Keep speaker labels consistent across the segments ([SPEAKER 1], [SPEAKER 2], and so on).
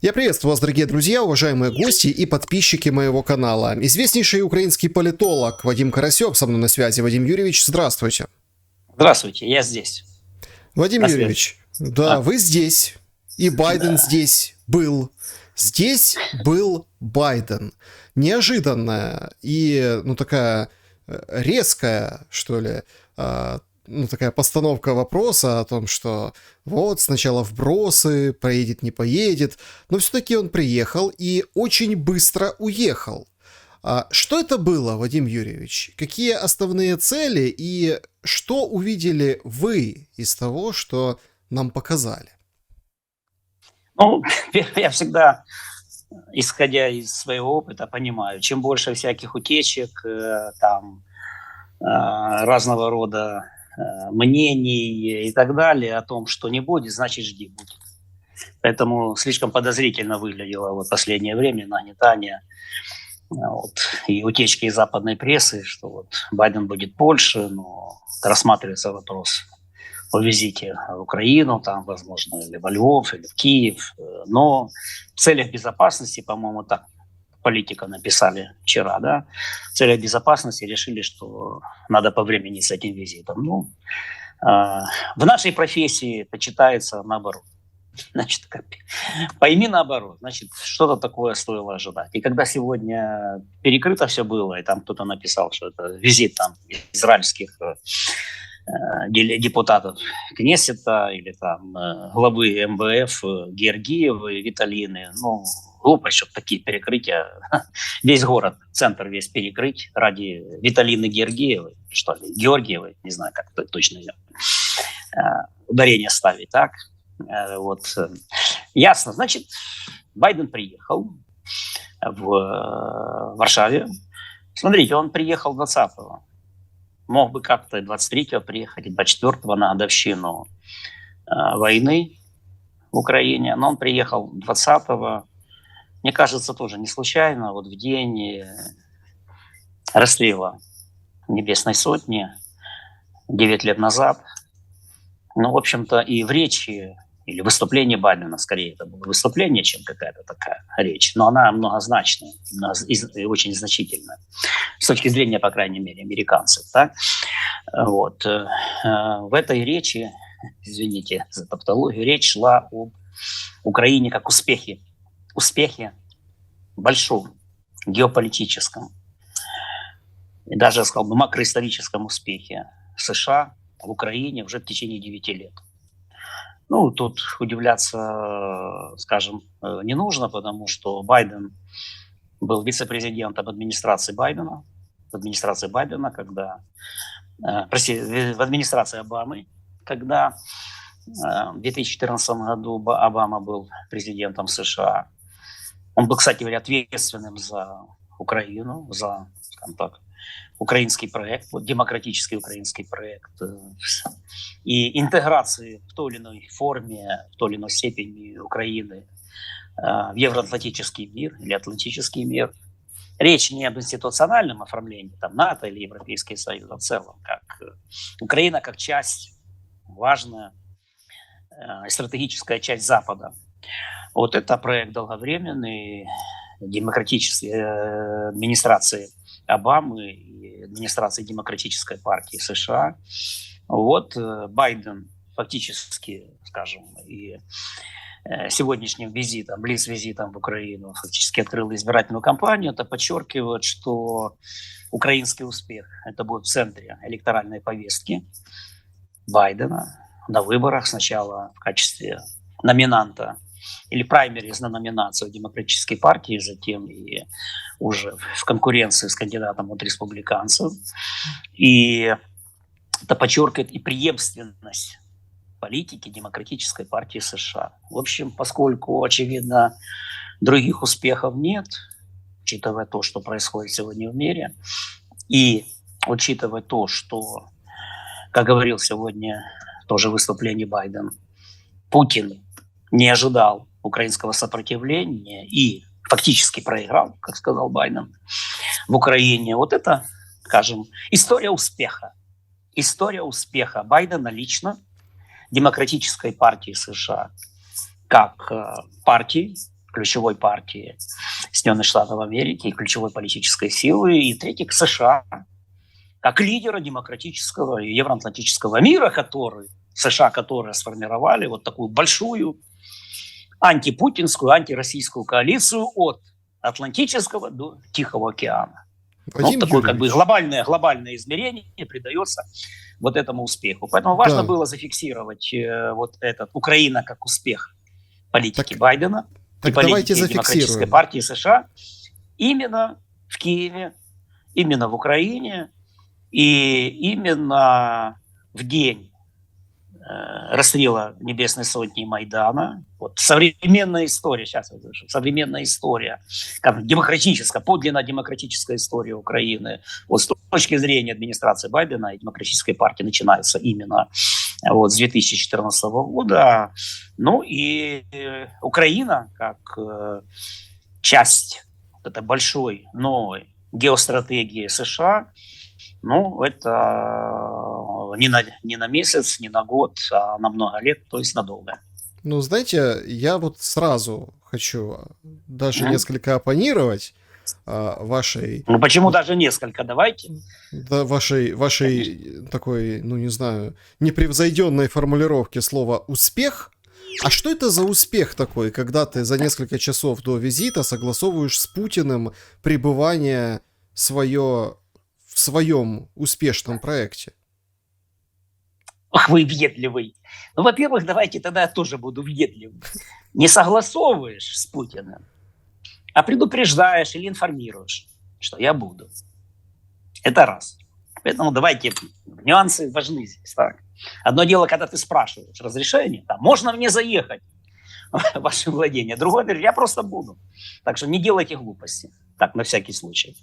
[SPEAKER 1] Я приветствую вас, дорогие друзья, уважаемые гости и подписчики моего канала. Известнейший украинский политолог Вадим Карасёв со мной на связи. Вадим Юрьевич, здравствуйте.
[SPEAKER 2] Здравствуйте, я здесь,
[SPEAKER 1] Вадим
[SPEAKER 2] на связи.
[SPEAKER 1] Юрьевич, да,
[SPEAKER 2] А,
[SPEAKER 1] вы здесь, и Байден
[SPEAKER 2] да.
[SPEAKER 1] здесь был. Здесь был Байден. Неожиданная и, такая резкая, что ли, такая постановка вопроса о том, что вот сначала вбросы, поедет, не поедет, но все-таки он приехал и очень быстро уехал. Что это было, Вадим Юрьевич? Какие основные цели и что увидели вы из того, что нам показали?
[SPEAKER 2] Ну, я всегда, исходя из своего опыта, понимаю, чем больше всяких утечек, разного рода мнений и так далее о том, что не будет, значит, жди будет. Поэтому слишком подозрительно выглядело вот последнее время нагнетание и утечки из западной прессы, что вот Байден будет в Польше, но рассматривается вопрос о визите в Украину, там, возможно, или во Львов, или в Киев. Но в целях безопасности, по-моему, так политика написали вчера, да, в целях безопасности решили, что надо повременить с этим визитом. В нашей профессии это читается наоборот. Значит, пойми наоборот, значит, что-то такое стоило ожидать. И когда сегодня перекрыто все было, и там кто-то написал, что это визит там израильских депутатов Кнессета или там главы МВФ Георгиевой, Виталины. Ну, глупо, чтобы такие перекрытия. Весь город, центр весь перекрыть ради Виталины Георгиевой, что ли, Георгиевой, не знаю, как точно ее ударение ставить, так? Ясно. Значит, Байден приехал в Варшаве. Смотрите, он приехал 20-го. Мог бы как-то 23-го приехать, и 24-го на годовщину войны в Украине. Но он приехал 20-го. Мне кажется, тоже не случайно. Вот в день расстрела Небесной Сотни 9 лет назад. Ну, в общем-то, и в речи или выступлении Байдена, скорее, это было выступление, чем какая-то такая речь, но она многозначная и очень значительная с точки зрения, по крайней мере, американцев. Так? Вот. В этой речи, извините за тавтологию, речь шла об Украине как успехе большом, геополитическом и даже, я сказал бы, макроисторическом успехе США в Украине уже в течение 9 лет. Ну, тут удивляться, скажем, не нужно, потому что Байден был вице-президентом администрации Байдена, в администрации Обамы, когда в 2014 году Обама был президентом США. Он был, кстати говоря, ответственным за Украину, за, скажем так, украинский проект, вот, демократический украинский проект и интеграции в той или иной форме, в той или иной степени Украины в евроатлантический мир или атлантический мир. Речь не об институциональном оформлении там, НАТО или Европейский Союз, а в целом, как Украина как часть, важная стратегическая часть Запада. Вот это проект долговременный, демократической администрации Обамы и администрации Демократической партии США. Вот Байден фактически, скажем, и сегодняшним визитом, блиц-визитом в Украину фактически открыл избирательную кампанию. Это подчеркивает, что украинский успех это будет в центре электоральной повестки Байдена на выборах. Сначала в качестве номинанта или праймериз на номинацию Демократической партии, затем и уже в конкуренции с кандидатом от республиканцев. И это подчеркивает и преемственность политики Демократической партии США. В общем, поскольку, очевидно, других успехов нет, учитывая то, что происходит сегодня в мире, и учитывая то, что, как говорил сегодня тоже в выступлении Байден, Путин не ожидал украинского сопротивления и фактически проиграл, как сказал Байден, в Украине. Вот это, скажем, история успеха. История успеха Байдена лично, Демократической партии США, как партии, ключевой партии Соединенных Штатов Америки, ключевой политической силы, и третий к США, как лидера демократического и евроатлантического мира, США, которые сформировали вот такую большую антипутинскую, антироссийскую коалицию от Атлантического до Тихого океана.
[SPEAKER 1] Вадим
[SPEAKER 2] такое как бы
[SPEAKER 1] Юрьевич.
[SPEAKER 2] глобальное измерение придается вот этому успеху. Поэтому важно было зафиксировать вот этот Украина как успех политики Байдена и политики Демократической партии США именно в Киеве, именно в Украине и именно в день расстрела Небесной Сотни Майдана. Вот современная история, сейчас я слышу, современная история, как демократическая, подлинно демократическая история Украины, вот с точки зрения администрации Байдена и Демократической партии начинается именно вот с 2014 года. Ну и Украина как часть этой большой новой геостратегии США, ну, это не на месяц, не на год, а на много лет, то есть надолго.
[SPEAKER 1] Ну, знаете, я вот сразу хочу даже несколько оппонировать вашей...
[SPEAKER 2] Ну, почему даже несколько? Давайте.
[SPEAKER 1] Да, вашей такой, ну, не знаю, непревзойденной формулировки слова «успех». А что это за успех такой, когда ты за несколько часов до визита согласовываешь с Путиным пребывание в своем успешном проекте?
[SPEAKER 2] Ох, вы въедливый. Ну, во-первых, давайте тогда я тоже буду въедливым. Не согласовываешь с Путиным, а предупреждаешь или информируешь, что я буду. Это раз. Поэтому давайте, нюансы важны здесь. Так? Одно дело, когда ты спрашиваешь разрешение, там, можно мне заехать в ваше владение. Другое, говорит, я просто буду. Так что не делайте глупости. Так, на всякий случай.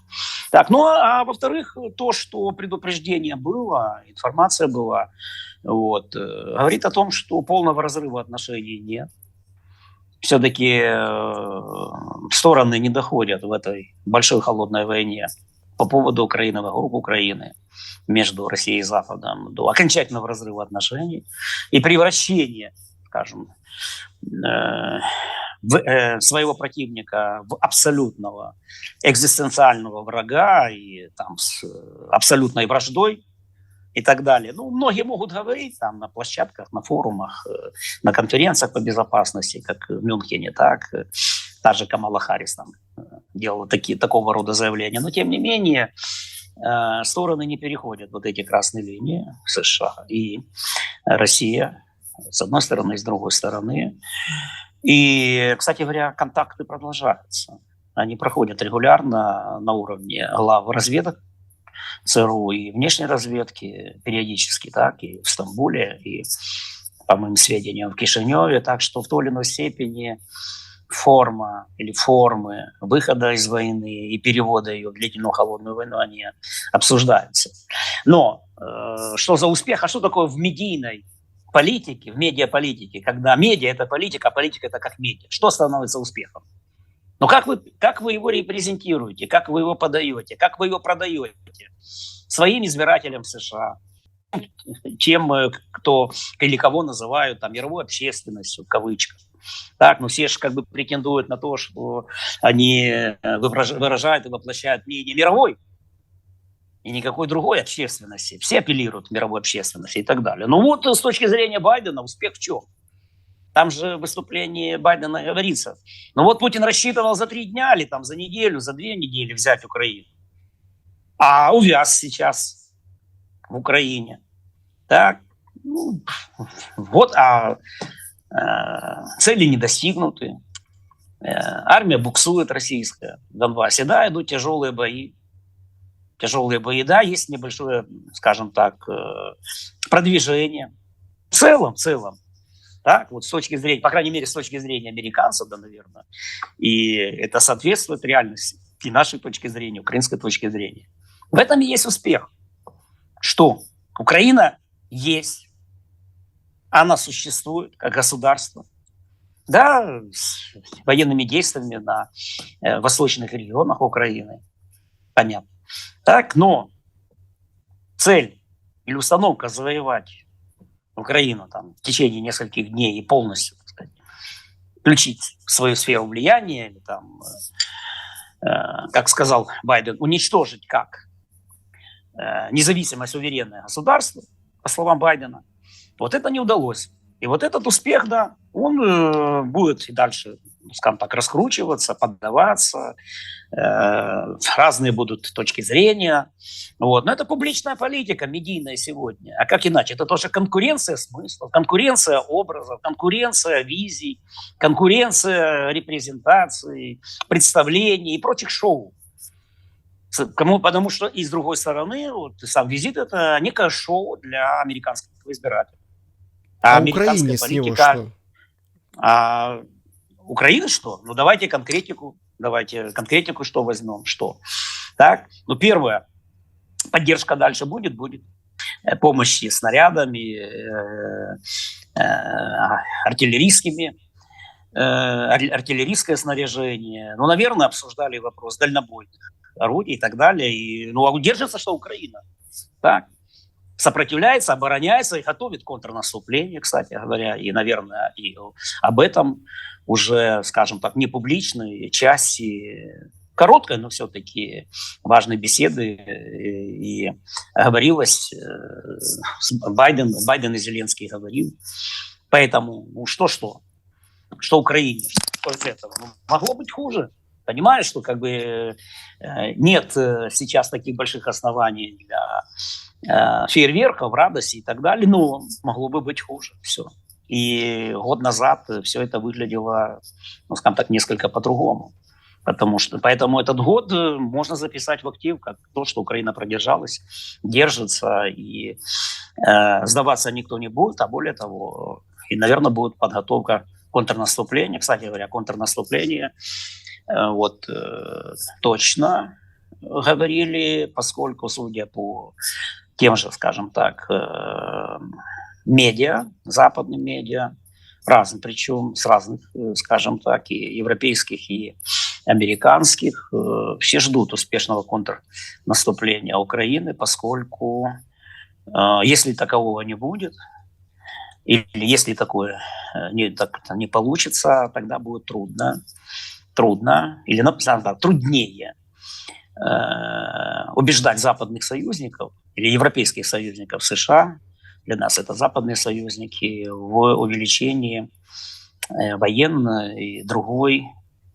[SPEAKER 2] Так, ну, а во-вторых, то, что предупреждение было, информация была, вот, говорит о том, что полного разрыва отношений нет. Все-таки стороны не доходят в этой большой холодной войне по поводу Украины, вокруг Украины, между Россией и Западом, до окончательного разрыва отношений и превращения, скажем, своего противника в абсолютного экзистенциального врага и там с абсолютной враждой и так далее. Ну, многие могут говорить там на площадках, на форумах, на конференциях по безопасности, как в Мюнхене, так, та же Камала Харрис там делала такого рода заявления. Но, тем не менее, стороны не переходят вот эти красные линии, США и Россия, с одной стороны, и с другой стороны. И, кстати говоря, контакты продолжаются. Они проходят регулярно на уровне глав разведок ЦРУ и внешней разведки периодически, так, и в Стамбуле, и, по моим сведениям, в Кишиневе. Так что в той или иной степени форма или формы выхода из войны и перевода ее в длительную холодную войну, они обсуждаются. Но что за успех, а что такое в медийной политике, в медиаполитике, когда медиа – это политика, а политика – это как медиа? Что становится успехом? Но как вы его репрезентируете, как вы его подаете, как вы его продаете своим избирателям в США, тем, кто или кого называют там мировой общественностью, в кавычках. Так, но все же как бы претендуют на то, что они выражают и воплощают мнение мировой и никакой другой общественности. Все апеллируют к мировой общественности и так далее. Ну вот с точки зрения Байдена успех в чем? Там же в выступлении Байдена говорится, ну вот Путин рассчитывал за 3 дня или там за неделю, за 2 недели взять Украину. А увяз сейчас в Украине. Так, ну, вот, цели не достигнуты. Армия буксует российская в Донбассе. Да, идут тяжелые бои. Тяжелые бои, да, есть небольшое, скажем так, продвижение. В целом, так, вот с точки зрения, по крайней мере, с точки зрения американцев, да, наверное, и это соответствует реальности и нашей точки зрения, украинской точки зрения. В этом и есть успех. Что Украина есть, она существует как государство, да, с военными действиями на восточных регионах Украины, понятно. Так, но цель или установка завоевать Украину там в течение нескольких дней и полностью, так сказать, включить в свою сферу влияния, или там, как сказал Байден, уничтожить как независимое суверенное государство, по словам Байдена, вот это не удалось. И вот этот успех, да, он будет и дальше, скажем так, раскручиваться, поддаваться, разные будут точки зрения. Вот. Но это публичная политика, медийная сегодня. А как иначе? Это тоже конкуренция смыслов, конкуренция образов, конкуренция визий, конкуренция репрезентаций, представлений и прочих шоу. Потому что, и с другой стороны, вот, сам визит – это некое шоу для американского избирателя.
[SPEAKER 1] А Украине с него что?
[SPEAKER 2] А Украина что? Ну, давайте конкретику, что возьмем, что. Так, ну, первое, поддержка дальше будет. Помощи снарядами, артиллерийское снаряжение. Ну, наверное, обсуждали вопрос дальнобойных орудий и так далее. И, ну, а удержится, что Украина. Так. Сопротивляется, обороняется и готовит контрнаступление, кстати говоря. И, наверное, и об этом уже, скажем так, не публичной части, короткой, но все-таки важной беседы и говорилось. Байден и Зеленский говорил. Поэтому, ну, что Украине, что из этого? Ну, могло быть хуже. Понимаешь, что как бы нет сейчас таких больших оснований для фейерверков, радости и так далее, но могло бы быть хуже. Все. И год назад все это выглядело, ну, скажем так, несколько по-другому. Поэтому этот год можно записать в актив как то, что Украина продержалась, держится, и сдаваться никто не будет, а более того, и, наверное, будет подготовка контрнаступления. Кстати говоря, контрнаступление вот точно говорили, поскольку, судя по тем же, скажем так, медиа, западным медиа, разным, причем с разных, скажем так, и европейских, и американских, все ждут успешного контрнаступления Украины, поскольку если такового не будет, или если такое не получится, тогда будет трудно или, например, труднее убеждать западных союзников или европейских союзников США, для нас это западные союзники, в увеличении военной и другой,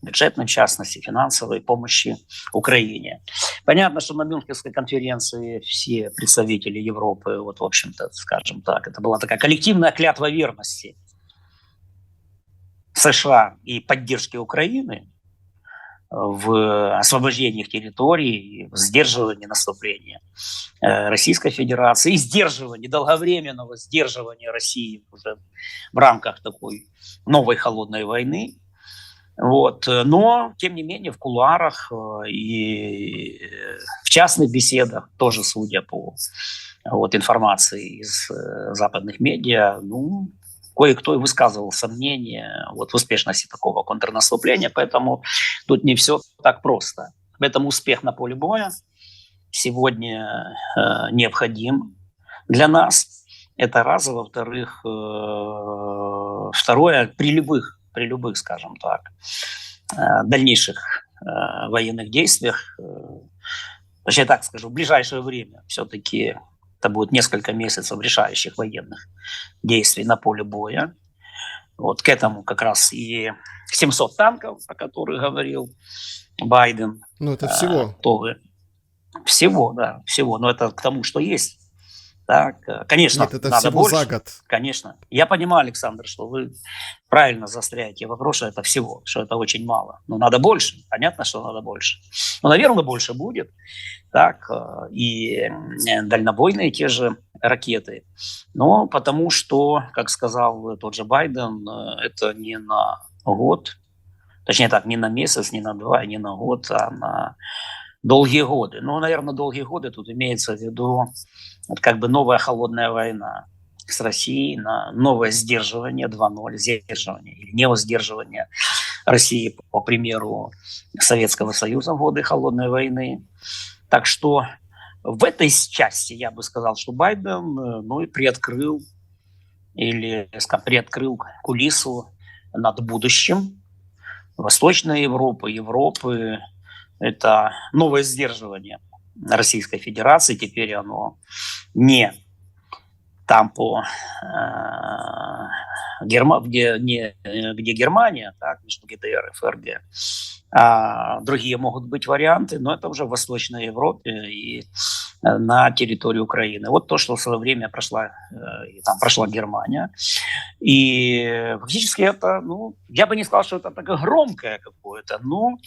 [SPEAKER 2] бюджетной, в частности, финансовой помощи Украине. Понятно, что на Мюнхенской конференции все представители Европы, вот, в общем-то, скажем так, это была такая коллективная клятва верности США и поддержки Украины в освобождении их территорий, в сдерживании наступления Российской Федерации и сдерживании, долговременного сдерживания России уже в рамках такой новой холодной войны. Вот. Но, тем не менее, в кулуарах и в частных беседах, тоже судя по информации из западных медиа, ну, кое-кто и высказывал сомнения в успешности такого контрнаступления, поэтому тут не все так просто. Поэтому успех на поле боя сегодня необходим для нас. Это раз. А во-вторых, второе, при любых, скажем так, дальнейших военных действиях, точнее так скажу, в ближайшее время все-таки это будет несколько месяцев решающих военных действий на поле боя. Вот к этому как раз и 700 танков, о которых говорил Байден.
[SPEAKER 1] Ну, это всего.
[SPEAKER 2] Всего, да, всего. Но это к тому, что есть. Так, конечно,
[SPEAKER 1] нет, это
[SPEAKER 2] надо
[SPEAKER 1] всего
[SPEAKER 2] больше.
[SPEAKER 1] За год.
[SPEAKER 2] Конечно. Я понимаю, Александр, что вы правильно заостряете вопрос, что это всего, что это очень мало. Но надо больше. Понятно, что надо больше. Но, наверное, больше будет. Так, и дальнобойные те же ракеты. Но потому что, как сказал тот же Байден, это не на год, точнее так, не на месяц, не на два, не на год, а на долгие годы. Ну, наверное, долгие годы тут имеется в виду как бы новая холодная война с Россией, на новое сдерживание 2.0, сдерживание или неосдерживание России, по примеру Советского Союза в годы холодной войны. Так что в этой части я бы сказал, что Байден, ну, и приоткрыл кулису над будущим Восточной Европы, Европы. Это новое сдерживание Российской Федерации. Теперь оно не там где Германия, так, между ГДР и ФРГ, а другие могут быть варианты, но это уже в Восточной Европе и на территории Украины. Вот то, что в свое время прошла Германия. И фактически это, я бы не сказал, что это такое громкое какое-то, но,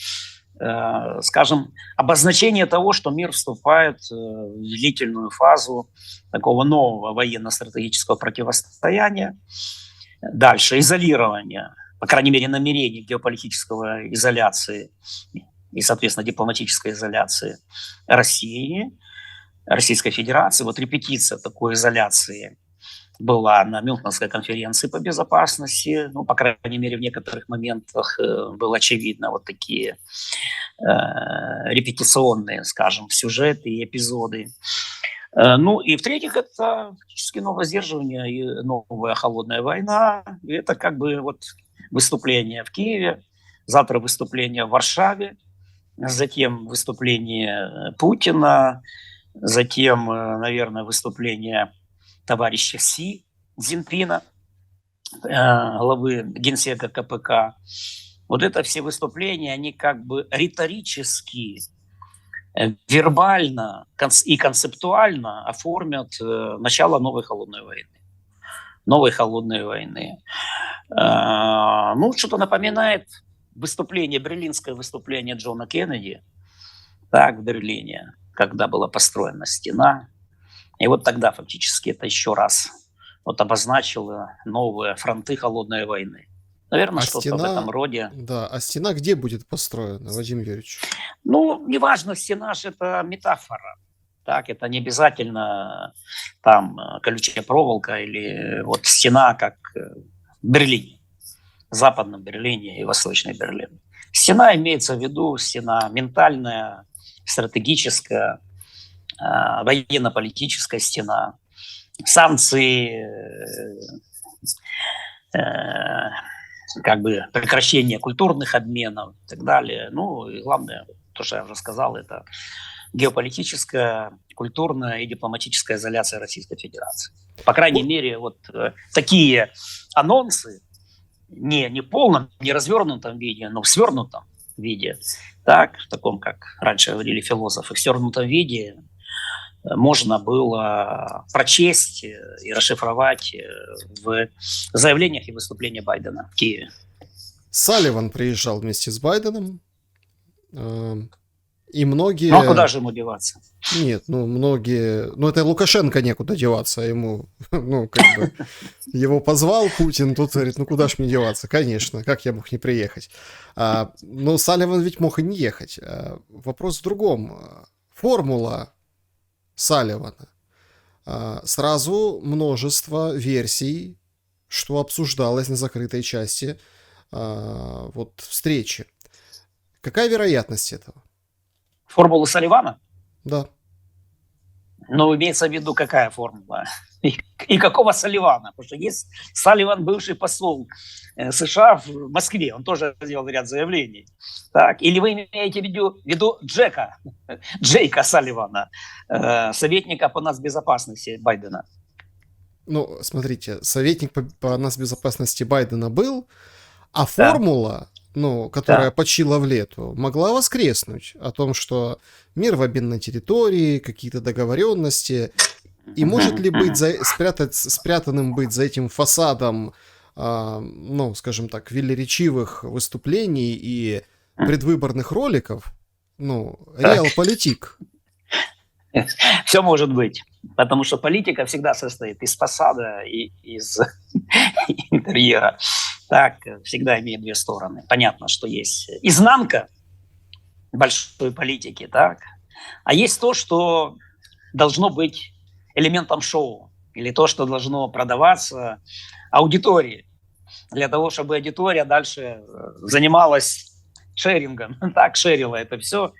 [SPEAKER 2] скажем, обозначение того, что мир вступает в длительную фазу такого нового военно-стратегического противостояния. Дальше изолирование, по крайней мере, намерение геополитического изоляции и, соответственно, дипломатической изоляции России, Российской Федерации. Вот репетиция такой изоляции была на Мюнхенской конференции по безопасности. По крайней мере, в некоторых моментах было очевидно вот такие репетиционные, скажем, сюжеты и эпизоды. И в-третьих, это фактически новое сдерживание и новая холодная война. И это как бы вот выступление в Киеве, завтра выступление в Варшаве, затем выступление Путина, затем, наверное, выступление товарища Си Цзиньпина, главы Генсека КПК. Вот это все выступления, они как бы риторически, вербально и концептуально оформят начало новой холодной войны. Что-то напоминает берлинское выступление Джона Кеннеди, так, в Берлине, когда была построена стена. И вот тогда фактически это еще раз обозначило новые фронты холодной войны. Наверное, что-то в этом роде.
[SPEAKER 1] Да, а стена где будет построена, Вадим Юрьевич?
[SPEAKER 2] Неважно, стена же это метафора. Так, это не обязательно там колючая проволока или вот стена, как в Берлине, в Западном Берлине и Восточный Берлин. Стена имеется в виду стена ментальная, стратегическая, военно-политическая стена, санкции, как бы прекращение культурных обменов и так далее. И главное, то, что я уже сказал, это геополитическая, культурная и дипломатическая изоляция Российской Федерации. По крайней мере, вот такие анонсы, не в полном, не развернутом виде, но в свернутом виде, так, в таком, как раньше говорили философы, в свернутом виде можно было прочесть и расшифровать в заявлениях и выступлениях Байдена в Киеве.
[SPEAKER 1] Салливан приезжал вместе с Байденом, и многие...
[SPEAKER 2] А куда же ему деваться?
[SPEAKER 1] Нет, многие... это Лукашенко некуда деваться, ему, его позвал Путин, тут говорит, куда ж мне деваться? Конечно, как я мог не приехать? Но Салливан ведь мог и не ехать. Вопрос в другом. Формула Салливана. Сразу множество версий, что обсуждалось на закрытой части встречи. Какая вероятность этого?
[SPEAKER 2] Формула Салливана?
[SPEAKER 1] Да.
[SPEAKER 2] Имеется в виду, какая формула? И какого Салливана? Потому что есть Салливан, бывший посол США в Москве. Он тоже сделал ряд заявлений. Так? Или вы имеете в виду Джейка Салливана, советника по нацбезопасности Байдена?
[SPEAKER 1] Смотрите, советник по нацбезопасности Байдена был, а формула, которая почила в лету, могла воскреснуть о том, что мир в обмен на территории, какие-то договоренности, и может ли быть спрятанным быть за этим фасадом, скажем так, велеречивых выступлений и предвыборных роликов, реал-политик.
[SPEAKER 2] Все может быть, потому что политика всегда состоит из фасада и из интерьера. Так, всегда имеет две стороны. Понятно, что есть изнанка большой политики, так, а есть то, что должно быть элементом шоу, или то, что должно продаваться аудитории, для того, чтобы аудитория дальше занималась шерингом, так, шерила это все.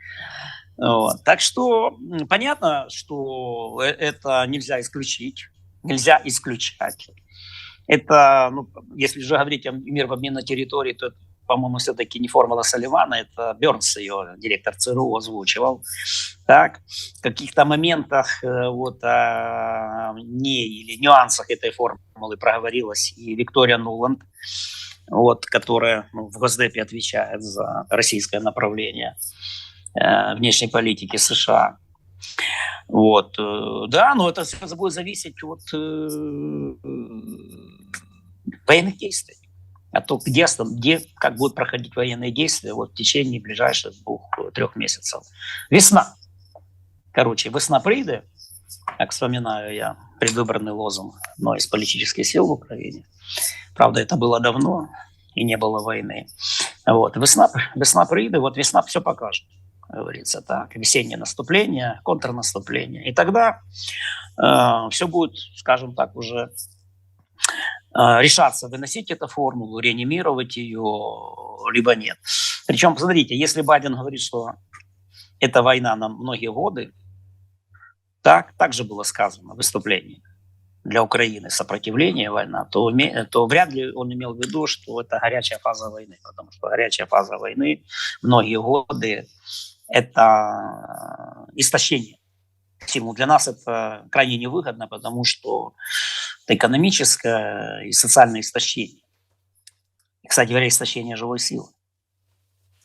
[SPEAKER 2] Так что понятно, что это нельзя исключать. Это, ну, если же говорить о мир в обмен на территории, то, по-моему, все-таки не формула Салливана, это Бернс, ее директор ЦРУ, озвучивал. Так, в каких-то моментах вот о ней или нюансах этой формулы проговорилась и Виктория Нуланд, вот, которая в Госдепе отвечает за российское направление внешней политики США. Вот, да, но это все будет зависеть от военных действий. А то где как будут проходить военные действия вот в течение ближайших 2-3 месяцев. Весна. Короче, весна прийде, как вспоминаю я предвыборный лозунг одной из политических сил в Украине. Правда, это было давно, и не было войны. Вот, весна прийде, вот весна все покажет, говорится так. Весеннее наступление, контрнаступление. И тогда все будет, скажем так, уже решаться, выносить эту формулу, реанимировать ее, либо нет. Причем, посмотрите, если Байден говорит, что это война на многие годы, так же было сказано в выступлении для Украины, сопротивление, война, то вряд ли он имел в виду, что это горячая фаза войны, потому что горячая фаза войны многие годы – это истощение. Для нас это крайне невыгодно, потому что это экономическое и социальное истощение. И, кстати говоря, истощение живой силы.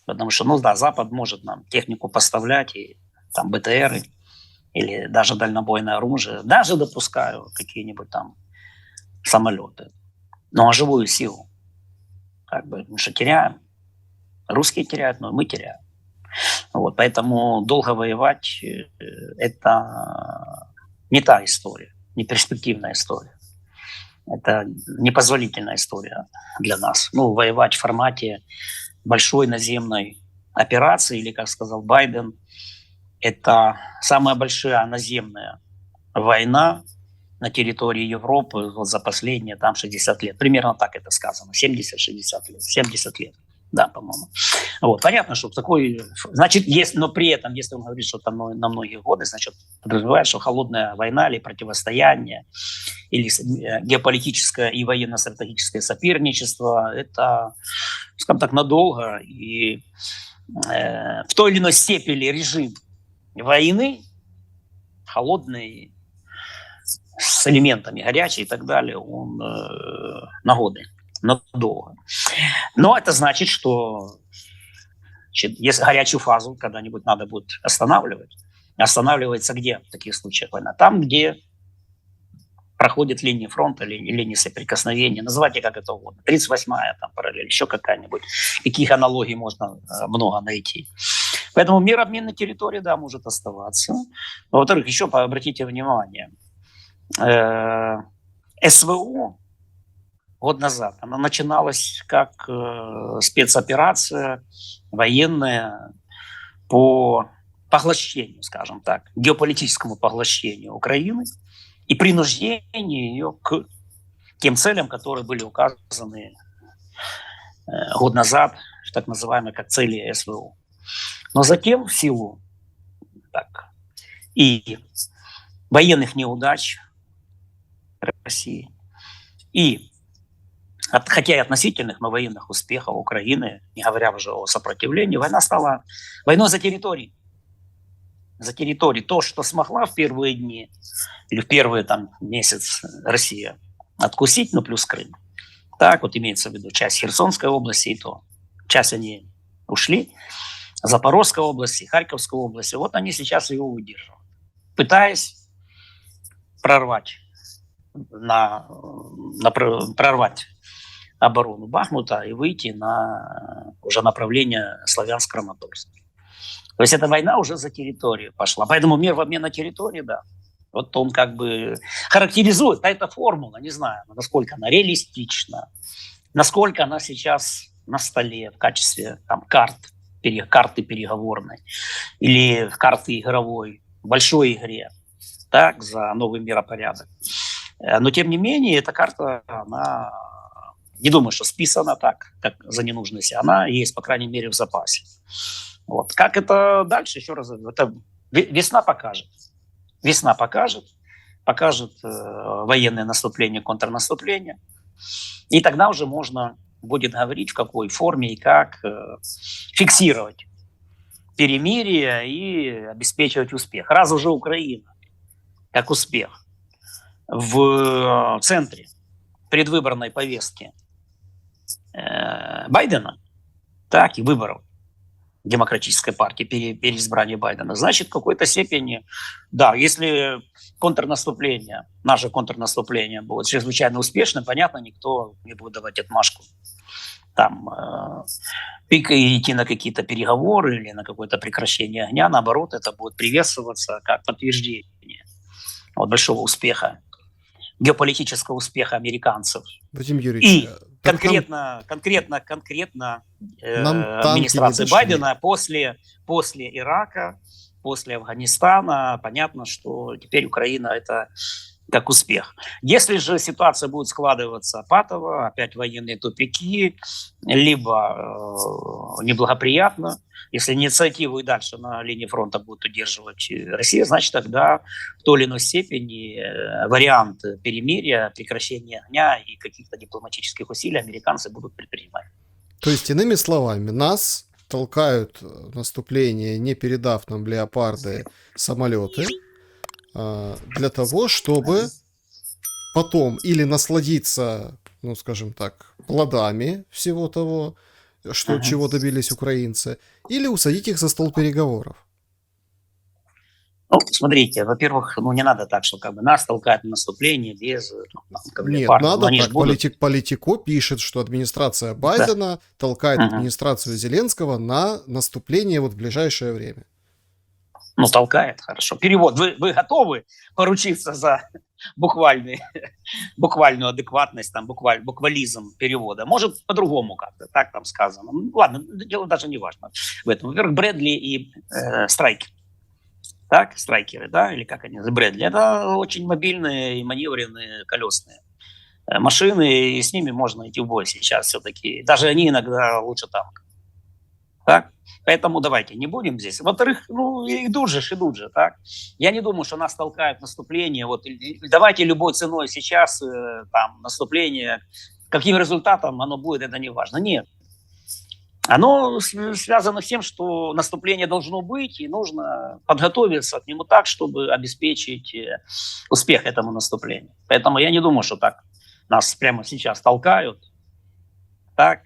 [SPEAKER 2] Потому что, ну да, Запад может нам технику поставлять, и там БТРы, или даже дальнобойное оружие, даже допускаю какие-нибудь там самолеты. Но живую силу как бы мы же теряем. Русские теряют, но мы теряем. Вот, поэтому долго воевать – это не та история, не перспективная история. Это непозволительная история для нас. Ну, воевать в формате большой наземной операции, или, как сказал Байден, это самая большая наземная война на территории Европы вот за последние там 60 лет. Примерно так это сказано. 70-60 лет. 70 лет. Да, по-моему. Вот. Понятно, что такой... Значит, но при этом, если он говорит, что там на многие годы, значит, подразумевает, что холодная война или противостояние, или геополитическое и военно-стратегическое соперничество, это, скажем так, надолго. И в той или иной степени режим войны, холодный, с элементами горячей и так далее, он на годы, надолго. Но это значит, что если горячую фазу когда-нибудь надо будет останавливать, останавливается где в таких случаях война? Там, где проходит линия фронта, линии соприкосновения, называйте как это угодно. 38-я там параллель, еще какая-нибудь. Каких аналогий можно много найти. Поэтому мир обмен на территории, да, может оставаться. Но, во-вторых, еще обратите внимание, СВО год назад, она начиналась как спецоперация военная по поглощению, скажем так, геополитическому поглощению Украины и принуждению ее к тем целям, которые были указаны год назад, так называемые как цели СВО. Но затем в силу и военных неудач России, и хотя и относительных, но военных успехов Украины, не говоря уже о сопротивлении, война стала войной за территории. За территории. То, что смогла в первые дни или в первые там месяц Россия откусить, ну плюс Крым. Так вот имеется в виду часть Херсонской области, и то часть они ушли. Запорожской области, Харьковской области. Вот они сейчас ее удерживают, пытаясь прорвать прорвать оборону Бахмута и выйти на уже направление Славянск-Краматорск. То есть эта война уже за территорию пошла. Поэтому мир в обмен на территории, да. Вот он как бы характеризует, а эта формула, не знаю, насколько она реалистична, насколько она сейчас на столе в качестве там, карты переговорной или карты игровой, в большой игре, так, за новый миропорядок. Но, тем не менее, эта карта, она, не думаю, что списана так, как за ненужность, она есть, по крайней мере, в запасе. Вот. Как это дальше, еще раз, это весна покажет. Весна покажет военное наступление, контрнаступление. И тогда уже можно будет говорить, в какой форме и как фиксировать перемирие и обеспечивать успех. Раз уже Украина, как успех, в центре предвыборной повестки Байдена, так и выборов демократической партии, переизбрания Байдена, значит, в какой-то степени, да, если контрнаступление, наше контрнаступление будет чрезвычайно успешным, понятно, никто не будет давать отмашку там идти на какие-то переговоры или на какое-то прекращение огня. Наоборот, это будет приветствоваться как подтверждение большого успеха, геополитического успеха американцев.
[SPEAKER 1] Вадим Юрьевич,
[SPEAKER 2] и конкретно администрации Байдена после Ирака, после Афганистана, понятно, что теперь Украина это как успех. Если же ситуация будет складываться патово, опять военные тупики, либо неблагоприятно, если инициативу и дальше на линии фронта будет удерживать Россия, значит тогда в той или иной степени вариант перемирия, прекращения огня и каких-то дипломатических усилий американцы будут предпринимать.
[SPEAKER 1] То есть, иными словами, нас толкают в наступление, не передав нам леопарды, самолеты, для того, чтобы потом или насладиться, ну, скажем так, плодами всего того, чего добились украинцы, или усадить их за стол переговоров.
[SPEAKER 2] Ну, смотрите, во-первых, не надо так, что нас толкают на наступление без...
[SPEAKER 1] Нет, надо так. Политико пишет, что администрация Байдена толкает администрацию Зеленского на наступление в ближайшее время.
[SPEAKER 2] Толкает, хорошо. Перевод. Вы готовы поручиться за буквальную адекватность, буквализм перевода? Может, по-другому как-то, так там сказано. Ладно, дело даже не важно в этом. Во-первых, Брэдли и Страйкер. Так, страйкеры, да, или как они, Брэдли. Это очень мобильные и маневренные колесные машины, и с ними можно идти в бой сейчас все-таки. Даже они иногда лучше танка. Так? Поэтому давайте не будем здесь. Во-вторых, идут же, так? Я не думаю, что нас толкают наступление. Давайте любой ценой сейчас наступление. Каким результатом оно будет, это не важно. Нет. Оно связано с тем, что наступление должно быть, и нужно подготовиться к нему так, чтобы обеспечить успех этому наступлению. Поэтому я не думаю, что так нас прямо сейчас толкают, так,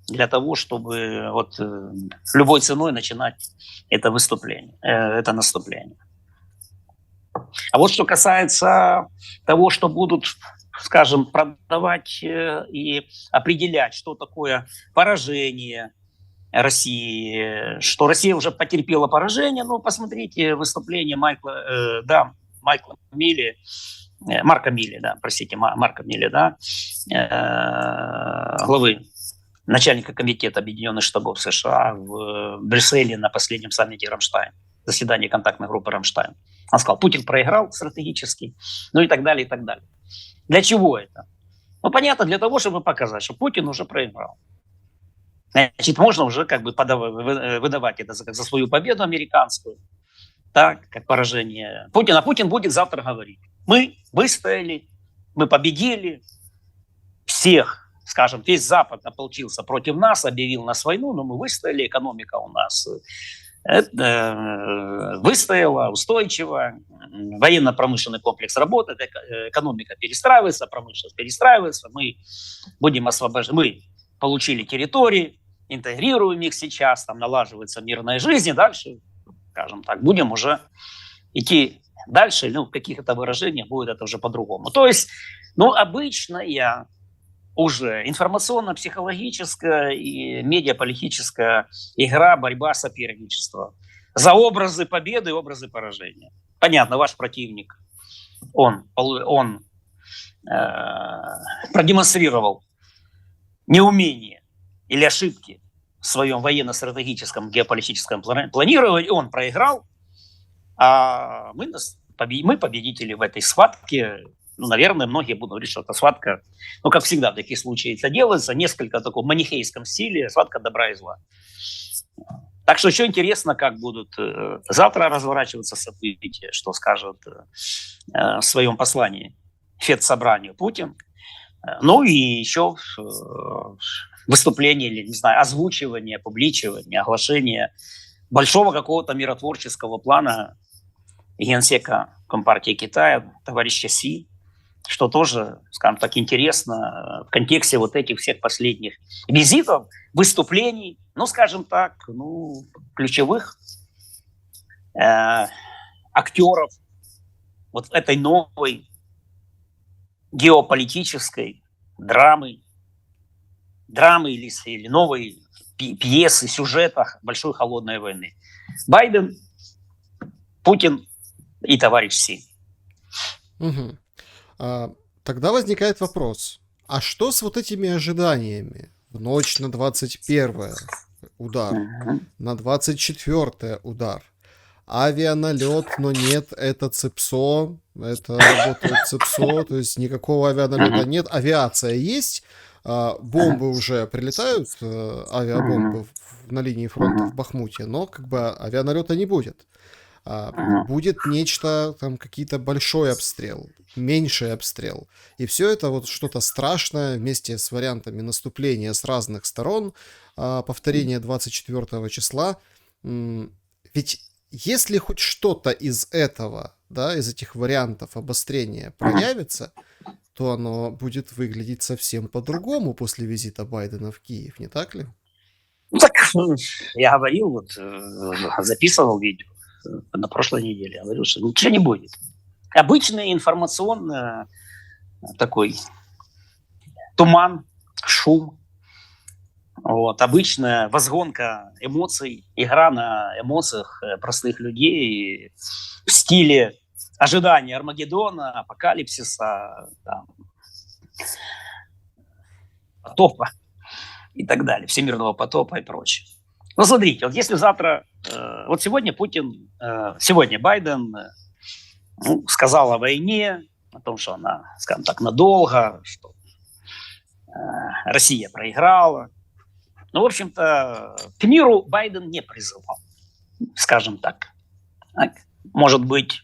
[SPEAKER 2] для того, чтобы любой ценой начинать это наступление. А вот что касается того, что будут, скажем, продавать и определять, что такое поражение России, что Россия уже потерпела поражение. Посмотрите выступление Марка Милли, главы начальника комитета Объединенных Штабов США в Брюсселе на последнем саммите Рамштайн, заседании контактной группы Рамштайн. Он сказал, Путин проиграл стратегически, и так далее, и так далее. Для чего это? Понятно, для того, чтобы показать, что Путин уже проиграл. Значит, можно уже выдавать это за свою победу американскую, так, как поражение Путина. А Путин будет завтра говорить. Мы выстояли, мы победили, весь Запад ополчился против нас, объявил нас войну, но мы выстояли, экономика у нас выстояла, устойчива, военно-промышленный комплекс работает, экономика перестраивается, промышленность перестраивается, мы будем освобождены, мы получили территории, интегрируем их сейчас, налаживается мирная жизнь, и дальше, скажем так, будем уже идти дальше, в каких-то выражениях будет это уже по-другому. То есть, обычная уже информационно-психологическая и медиаполитическая игра, борьба, соперничество за образы победы и образы поражения. Понятно, ваш противник, он продемонстрировал неумение или ошибки в своем военно-стратегическом геополитическом планировании, он проиграл, а мы победители в этой схватке. Наверное, многие будут говорить, что это схватка, как всегда в таких случаях это делается, несколько в таком манихейском стиле, схватка добра и зла. Так что еще интересно, как будут завтра разворачиваться события, что скажет в своем послании Федсобранию Путин. Ну и еще выступление, или, не знаю, озвучивание, публичивание, оглашение большого какого-то миротворческого плана генсека Компартии Китая, товарища Си, что тоже, скажем так, интересно в контексте вот этих всех последних визитов, выступлений, ну, скажем так, ну, ключевых актеров вот этой новой геополитической драмы или новой пьесы, сюжета большой холодной войны. Байден, Путин и товарищ Си.
[SPEAKER 1] Угу. Тогда возникает вопрос, а что с вот этими ожиданиями? В ночь на 21-е удар, на 24-е удар. Авианалет, но нет, это ЦИПСО, это работает ЦИПСО, то есть никакого авианалета нет. Авиация есть, бомбы уже прилетают, авиабомбы на линии фронта в Бахмуте, но как бы авианалета не будет. Будет нечто, там какие-то большой обстрел, меньший обстрел. И все это вот что-то страшное вместе с вариантами наступления с разных сторон, повторение 24 числа. Ведь если хоть что-то из этого, да, из этих вариантов обострения проявится, то оно будет выглядеть совсем по-другому после визита Байдена в Киев, не так ли?
[SPEAKER 2] Ну, так, я говорил, вот, записывал видео на прошлой неделе, говорил, что ничего не будет. Обычный информационный такой туман, шум, вот, обычная возгонка эмоций, игра на эмоциях простых людей в стиле ожидания Армагеддона, апокалипсиса, там, потопа и так далее, всемирного потопа и прочее. Ну, смотрите, вот если завтра, вот сегодня Байден сказал о войне, о том, что она, скажем так, надолго, что Россия проиграла. Ну, в общем-то, к миру Байден не призывал, скажем так. Может быть,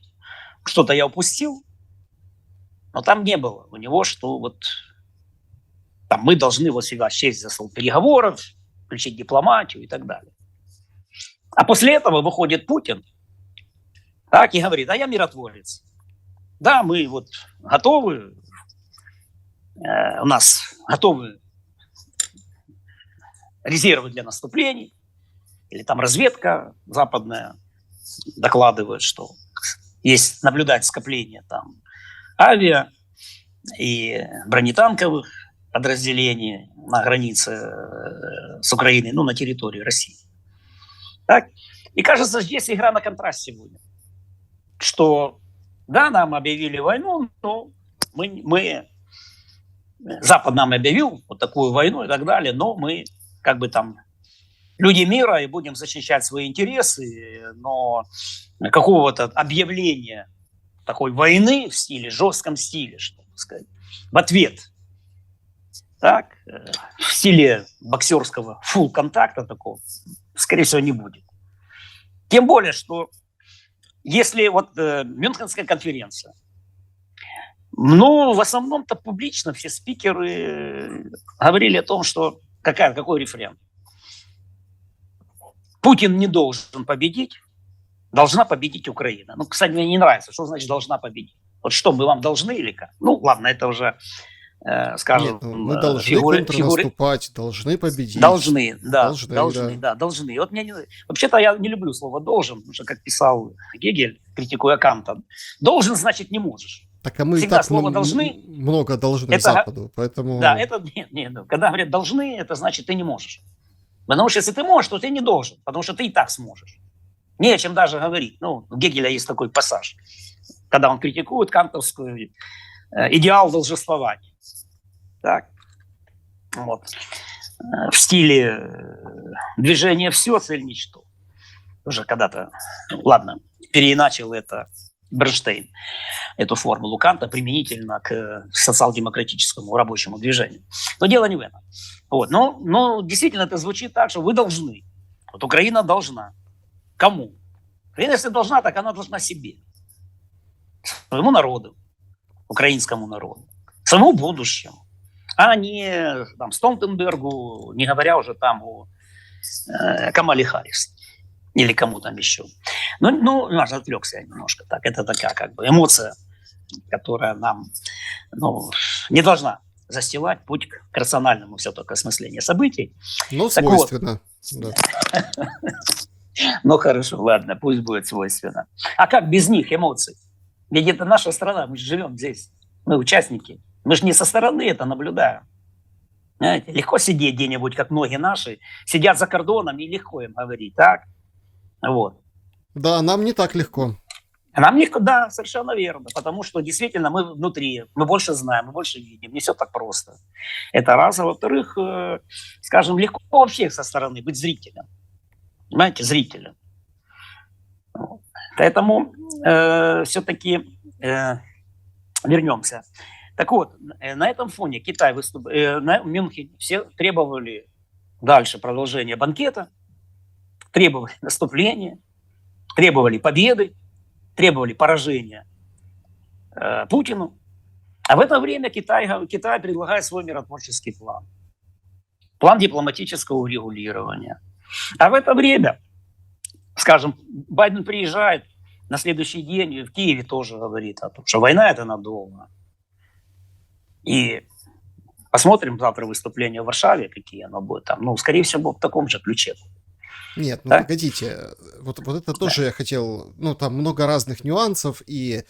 [SPEAKER 2] что-то я упустил, но там не было у него, что вот там мы должны вот себя сесть за стол переговоров, включить дипломатию и так далее. А после этого выходит Путин, так, и говорит, а я миротворец. Да, мы вот готовы, у нас готовы резервы для наступлений, или там разведка западная докладывает, что есть наблюдать скопление там авиа и бронетанковых подразделений на границе с Украиной, ну, на территории России. Так? И кажется, здесь игра на контрасте будет. Что, да, нам объявили войну, но Запад нам объявил вот такую войну и так далее, но мы как бы там люди мира и будем защищать свои интересы, но какого-то объявления такой войны в стиле, жестком стиле, что сказать, в ответ, так, в стиле боксерского фулл-контакта такого, скорее всего, не будет. Тем более, что если вот Мюнхенская конференция, ну, в основном-то публично все спикеры говорили о том, что какой рефрен? Путин не должен победить, должна победить Украина. Ну, кстати, мне не нравится, что значит должна победить. Вот что, мы вам должны или как? Ну, ладно, это уже, скажем...
[SPEAKER 1] Нет, мы должны контрнаступать, должны победить.
[SPEAKER 2] Должны, да. Должны. Вот вообще-то я не люблю слово «должен», потому что, как писал Гегель, критикуя Канта, «должен» значит «не можешь».
[SPEAKER 1] Так, а мы всегда так слово «должны» много должны это, Западу, поэтому...
[SPEAKER 2] Да, это... Нет, когда говорят «должны», это значит «ты не можешь». Потому что если ты можешь, то ты не должен, потому что ты и так сможешь. Не о чем даже говорить. Ну, у Гегеля есть такой пассаж, когда он критикует кантовскую идеал должествования. Так? Вот. В стиле движения все, цель ничто. Уже когда-то, ладно, переиначил это Бернштейн, эту формулу Канта применительно к социал-демократическому рабочему движению. Но дело не в этом. Вот. Но действительно это звучит так, что вы должны. Вот Украина должна. Кому? Украина, если должна, так она должна себе. Своему народу, украинскому народу, своему будущему. а не там Столтенбергу, не говоря уже там о Камале Харрис или кому там еще. Ну, отвлекся я немножко. Так, это такая как бы эмоция, которая нам не должна застилать путь к рациональному все-таки осмыслению событий.
[SPEAKER 1] Ну, свойственно. Вот.
[SPEAKER 2] Да. Ну, хорошо, ладно, пусть будет свойственно. А как без них эмоций? Ведь это наша страна, мы же живем здесь, мы участники. Мы же не со стороны это наблюдаем. Знаете, легко сидеть где-нибудь, как многие наши, сидят за кордоном, и легко им говорить, так? Вот.
[SPEAKER 1] Да, нам не так легко.
[SPEAKER 2] Нам легко, да, совершенно верно, потому что действительно мы внутри, мы больше знаем, мы больше видим, не все так просто. Это раз. А во-вторых, скажем, легко вообще со стороны быть зрителем. Понимаете, зрителем. Поэтому все-таки вернемся. Так вот, на этом фоне Китай в Мюнхене все требовали дальше продолжения банкета, требовали наступления, требовали победы, требовали поражения Путину. А в это время Китай предлагает свой миротворческий план. План дипломатического урегулирования. А в это время, скажем, Байден приезжает на следующий день, в Киеве тоже говорит о том, что война это надолго. И посмотрим завтра выступление в Варшаве, какие оно будет там. Ну, скорее всего, в таком же ключе.
[SPEAKER 1] Нет, ну погодите, вот это тоже я хотел, ну там много разных нюансов, и,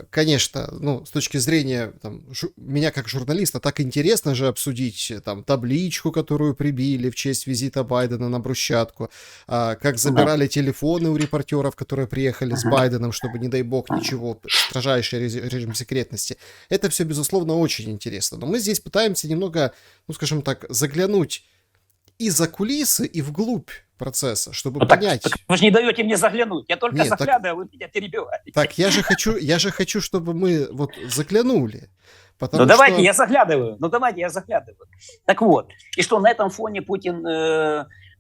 [SPEAKER 1] конечно, ну с точки зрения там, меня как журналиста, так интересно же обсудить там табличку, которую прибили в честь визита Байдена на брусчатку, как забирали телефоны у репортеров, которые приехали с Байденом, чтобы, не дай бог, ничего, строжайший режим секретности. Это все, безусловно, очень интересно, но мы здесь пытаемся немного, ну скажем так, заглянуть и за кулисы, и вглубь процесса, чтобы понять...
[SPEAKER 2] Так вы же не даете мне заглянуть. Я только заглядываю, вы меня перебиваете.
[SPEAKER 1] Так, я же хочу, чтобы мы вот заглянули.
[SPEAKER 2] Ну, давайте я заглядываю. Так вот, и что на этом фоне Путин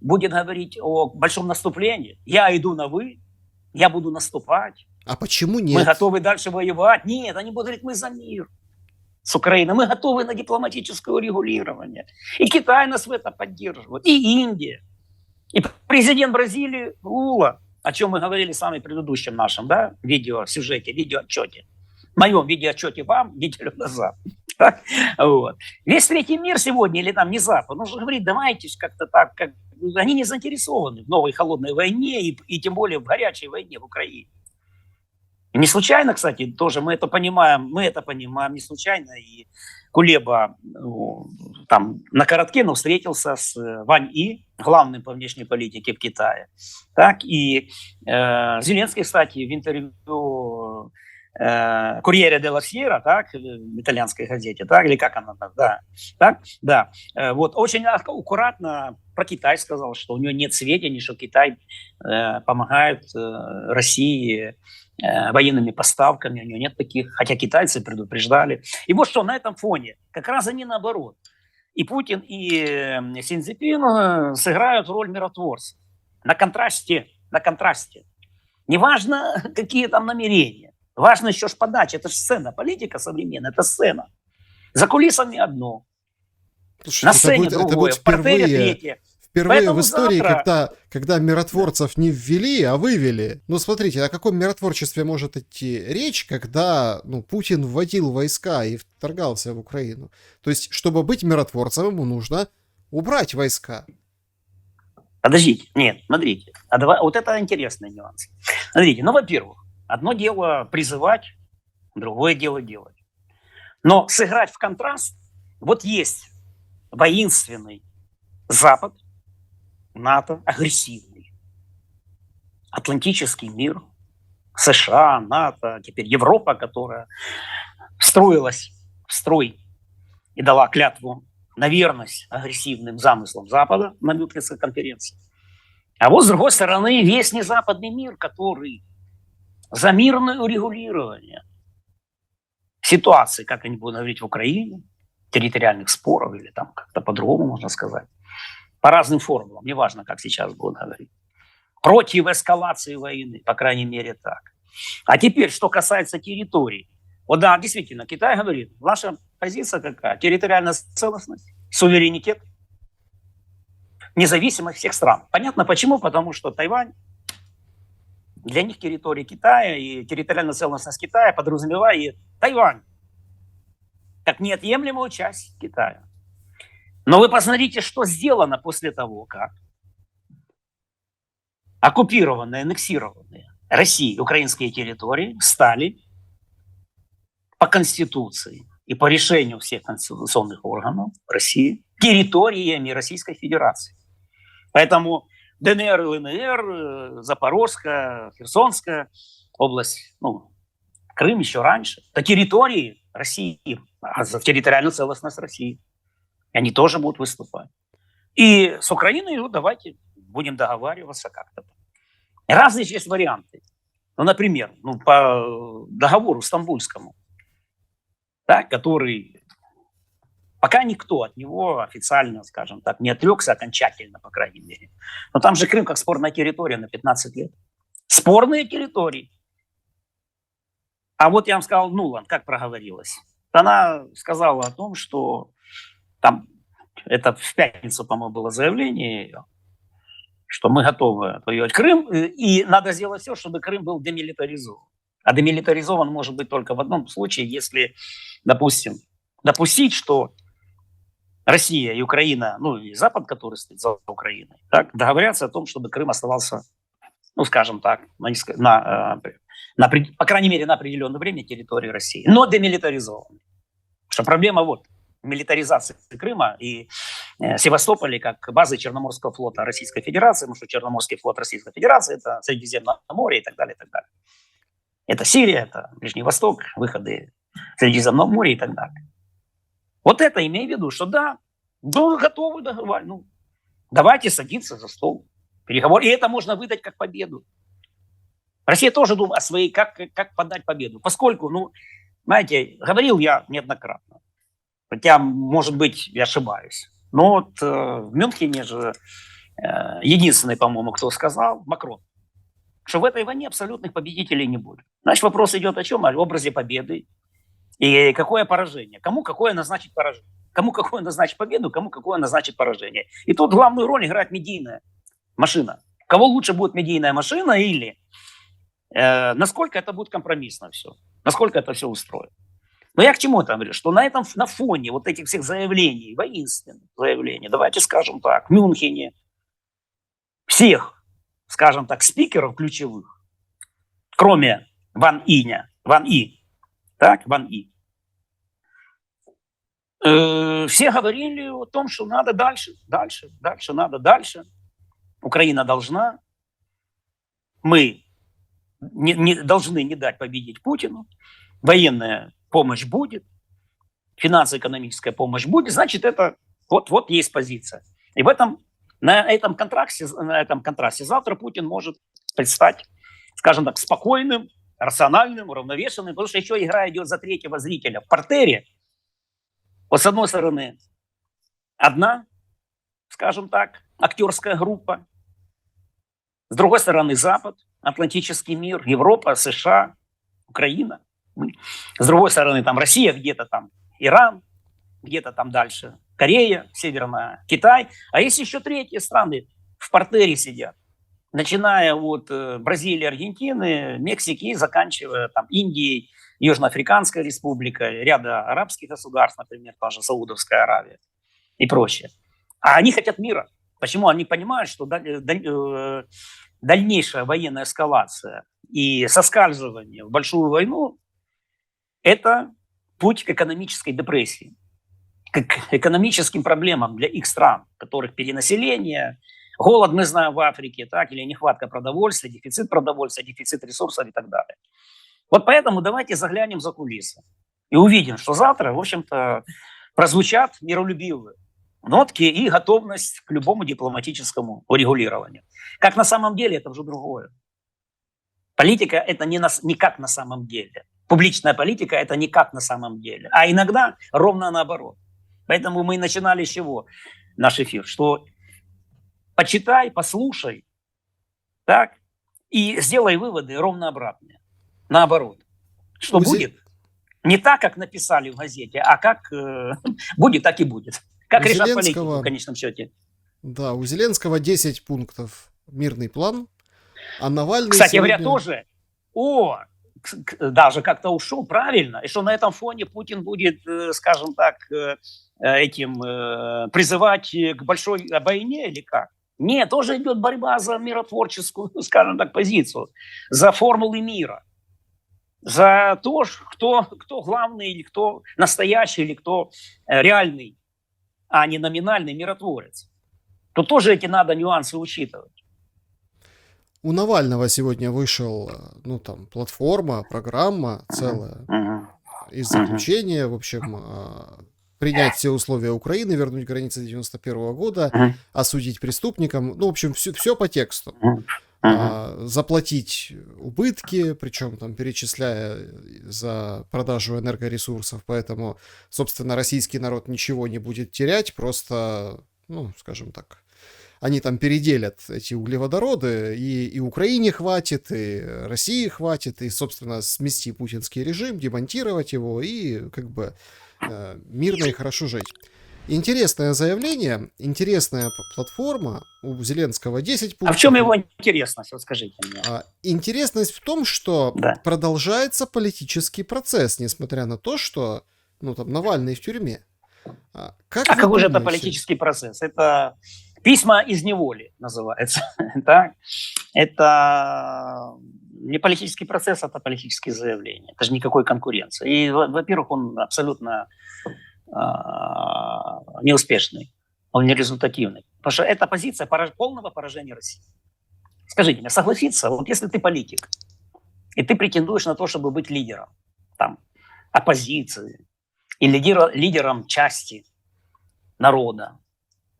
[SPEAKER 2] будет говорить о большом наступлении? Я иду на вы, я буду наступать.
[SPEAKER 1] А почему нет?
[SPEAKER 2] Мы готовы дальше воевать. Нет, они будут говорить, мы за мир с Украиной. Мы готовы на дипломатическое урегулирование. И Китай нас в это поддерживает, и Индия. И президент Бразилии Лула, о чем мы говорили в самом предыдущем нашем видеосюжете, видеоотчете, в моем видеоотчете вам неделю назад. Вот. Весь третий мир сегодня, или там не Запад, он же говорит, давайте как-то так, они не заинтересованы в новой холодной войне и тем более в горячей войне в Украине. И не случайно, кстати, тоже мы это понимаем, не случайно, и Кулеба там на коротке, но встретился с Вань И, главным по внешней политике в Китае. Так, и Зеленский, кстати, в интервью Курьере де ла Сьерра, так, в итальянской газете, так, или как она, да, вот очень аккуратно про Китай сказал, что у него нет сведений, что Китай помогает России военными поставками, у него нет таких, хотя китайцы предупреждали. И вот что на этом фоне, как раз они наоборот. И Путин, и Си Цзиньпин сыграют роль миротворца. На контрасте. Неважно, какие там намерения. Важно еще ж подача. Это же сцена. Политика современная, это сцена. За кулисами одно.
[SPEAKER 1] Слушай,
[SPEAKER 2] на сцене другое, в портере третье.
[SPEAKER 1] Впервые
[SPEAKER 2] Поэтому
[SPEAKER 1] в истории,
[SPEAKER 2] завтра...
[SPEAKER 1] когда миротворцев не ввели, а вывели. Ну, смотрите, о каком миротворчестве может идти речь, когда Путин вводил войска и вторгался в Украину? То есть, чтобы быть миротворцем, ему нужно убрать войска.
[SPEAKER 2] Подождите, нет, смотрите. Вот это интересный нюанс. Смотрите, во-первых, одно дело призывать, другое дело делать. Но сыграть в контраст, вот есть воинственный Запад, НАТО, агрессивный. Атлантический мир, США, НАТО, теперь Европа, которая встроилась в строй и дала клятву на верность агрессивным замыслам Запада на Мюнхенской конференции. А вот с другой стороны весь незападный мир, который за мирное урегулирование ситуации, как они будут говорить в Украине, территориальных споров или там как-то по-другому можно сказать, по разным формулам, неважно, как сейчас будут говорить. Против эскалации войны, по крайней мере так. А теперь, что касается территорий. Вот да, действительно, Китай говорит, ваша позиция какая? Территориальная целостность, суверенитет, независимость всех стран. Понятно почему? Потому что Тайвань для них территория Китая, и территориальная целостность Китая подразумевает Тайвань как неотъемлемую часть Китая. Но вы посмотрите, что сделано после того, как оккупированные, аннексированные Россией украинские территории стали по Конституции и по решению всех конституционных органов России территориями Российской Федерации. Поэтому ДНР, ЛНР, Запорожская, Херсонская область, ну, Крым еще раньше, это территории России, за территориальную целостность России. И они тоже будут выступать. И с Украиной, ну, давайте будем договариваться как-то. Разные есть варианты. Ну, например, по договору стамбульскому, да, который пока никто от него официально, скажем так, не отрекся окончательно, по крайней мере. Но там же Крым как спорная территория на 15 лет. Спорные территории. А вот я вам сказал, Нуланд, как проговорилась. Она сказала о том, что там, это в пятницу, по-моему, было заявление ее, что мы готовы отвоевать Крым, и надо сделать все, чтобы Крым был демилитаризован. А демилитаризован может быть только в одном случае, если, допустим, допустить, что Россия и Украина, ну и Запад, который стоит за Украиной, так, договорятся о том, чтобы Крым оставался, ну, скажем так, по крайней мере, на определенное время территории России, но демилитаризован. Что проблема вот милитаризации Крыма и Севастополя как базы Черноморского флота Российской Федерации, потому что Черноморский флот Российской Федерации – это Средиземное море и так далее, и так далее. Это Сирия, это Ближний Восток, выходы в Средиземное море и так далее. Вот это имею в виду, что да, ну, готовы договаривать, ну, давайте садиться за стол переговоров. И это можно выдать как победу. Россия тоже думает о своей, как подать победу. Поскольку, ну, знаете, говорил я неоднократно, хотя, может быть, я ошибаюсь, но вот в Мюнхене же единственный, по-моему, кто сказал, Макрон, что в этой войне абсолютных победителей не будет. Значит, вопрос идет о чем? О образе победы. И какое поражение? Кому какое назначить поражение? Кому какое назначить победу, кому какое назначить поражение? И тут главную роль играет медийная машина. Кого лучше будет медийная машина или насколько это будет компромиссно все? Насколько это все устроит? Но я к чему это говорю? Что на фоне вот этих всех заявлений, воинственных заявлений, давайте скажем так, в Мюнхене, всех, скажем так, спикеров ключевых, кроме Ван И, все говорили о том, что надо дальше, надо дальше. Украина должна, мы должны не дать победить Путину, военная помощь будет, финансово-экономическая помощь будет, значит, это вот есть позиция. И на этом контрасте завтра Путин может предстать, скажем так, спокойным, рациональным, уравновешенным, потому что еще игра идет за третьего зрителя в партере. Вот с одной стороны, одна, скажем так, актерская группа, с другой стороны Запад, Атлантический мир, Европа, США, Украина. С другой стороны, там Россия, где-то там Иран, где-то там дальше Корея, Северная Китай. А есть еще третьи страны в партере сидят, начиная от Бразилии, Аргентины, Мексики и заканчивая там Индией, Южноафриканская республика, ряда арабских государств, например, та же Саудовская Аравия и прочее. А они хотят мира. Почему? Они понимают, что дальнейшая военная эскалация и соскальзывание в большую войну – это путь к экономической депрессии, к экономическим проблемам для их стран, которых перенаселение, голод, мы знаем, в Африке, так, или нехватка продовольствия, дефицит ресурсов и так далее. Вот поэтому давайте заглянем за кулисы и увидим, что завтра, в общем-то, прозвучат миролюбивые нотки и готовность к любому дипломатическому урегулированию. Как на самом деле, это уже другое. Политика – это не как на самом деле. Публичная политика – это не как на самом деле. А иногда ровно наоборот. Поэтому мы начинали с чего наш эфир? Что почитай, послушай, так, и сделай выводы ровно обратные. Наоборот. Что будет? Не так, как написали в газете, а как будет, так и будет. Как
[SPEAKER 1] У
[SPEAKER 2] решат политики
[SPEAKER 1] Зеленского,
[SPEAKER 2] в конечном счете.
[SPEAKER 1] да, у Зеленского 10 пунктов мирный план, а Навальный
[SPEAKER 2] Кстати говоря,
[SPEAKER 1] сегодня...
[SPEAKER 2] тоже, даже как-то ушел, правильно, и что на этом фоне Путин будет, скажем так, призывать к большой войне или как? Нет, тоже идет борьба за миротворческую, скажем так, позицию, за формулы мира, за то, кто главный, или кто настоящий, или кто реальный, а не номинальный миротворец. Тут тоже эти надо нюансы учитывать.
[SPEAKER 1] У Навального сегодня вышел, ну, там, платформа, программа целая из заключения, в общем, принять все условия Украины, вернуть границы 91 года, осудить преступникам, ну, в общем, все по тексту. Заплатить убытки, причем там перечисляя за продажу энергоресурсов, поэтому, собственно, российский народ ничего не будет терять, просто, ну, скажем так, они там переделят эти углеводороды, и Украине хватит, и России хватит, и, собственно, смести путинский режим, демонтировать его, и как бы мирно и хорошо жить. Интересное заявление, интересная платформа. У Зеленского 10 пунктов.
[SPEAKER 2] А в чем его интересность, вот скажите мне?
[SPEAKER 1] Интересность в том, что продолжается политический процесс, несмотря на то, что, ну, там, Навальный в тюрьме.
[SPEAKER 2] Какой же это политический процесс? Это письма из неволи называется. Это не политический процесс, это политические заявления. Это же никакой конкуренции. И, во-первых, он абсолютно неуспешный, он нерезультативный. Потому что это позиция полного поражения России. Скажите мне, согласиться, вот если ты политик, и ты претендуешь на то, чтобы быть лидером там, оппозиции, и лидером части народа,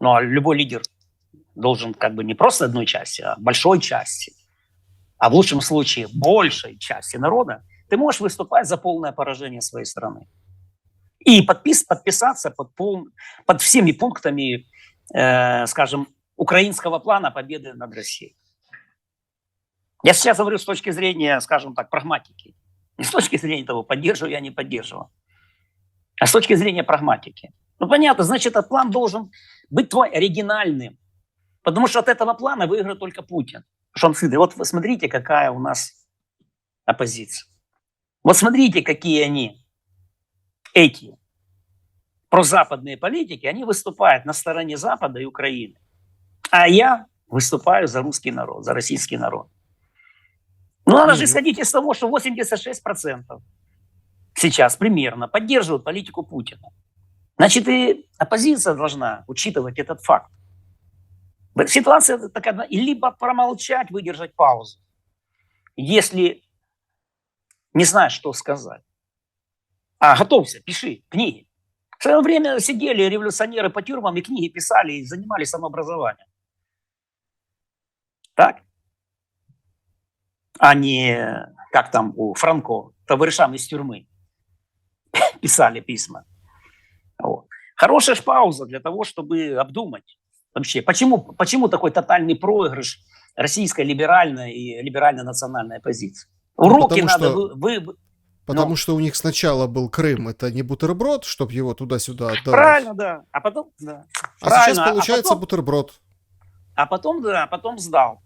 [SPEAKER 2] ну а любой лидер должен как бы не просто одной части, а большой части, а в лучшем случае большей части народа, ты можешь выступать за полное поражение своей страны. И подписаться под всеми пунктами, скажем, украинского плана победы над Россией. Я сейчас говорю с точки зрения, скажем так, прагматики. Не с точки зрения того, поддерживаю я, не поддерживаю, а с точки зрения прагматики. Ну, понятно, значит, этот план должен быть твой оригинальным, потому что от этого плана выиграет только Путин. Потому что он, вот вы смотрите, какая у нас оппозиция. Вот смотрите, какие они. Эти прозападные политики, они выступают на стороне Запада и Украины. А я выступаю за русский народ, за российский народ. Ну, надо же исходить из того, что 86% сейчас примерно поддерживают политику Путина. Значит, и оппозиция должна учитывать этот факт. Ситуация такая, либо промолчать, выдержать паузу, если не знаешь, что сказать. Готовься, пиши книги. В свое время сидели революционеры по тюрьмам и книги писали, и занимались самообразованием. Так? А не, как там у Франко, товарищам из тюрьмы писали письма. Вот. Хорошая ж пауза для того, чтобы обдумать вообще, почему такой тотальный проигрыш российской либеральной и либерально-национальной позиции. Уроки надо...
[SPEAKER 1] Потому что у них сначала был Крым, это не бутерброд, чтобы его туда-сюда отдавать.
[SPEAKER 2] Правильно, да. А потом, да.
[SPEAKER 1] А сейчас получается бутерброд.
[SPEAKER 2] Потом сдал.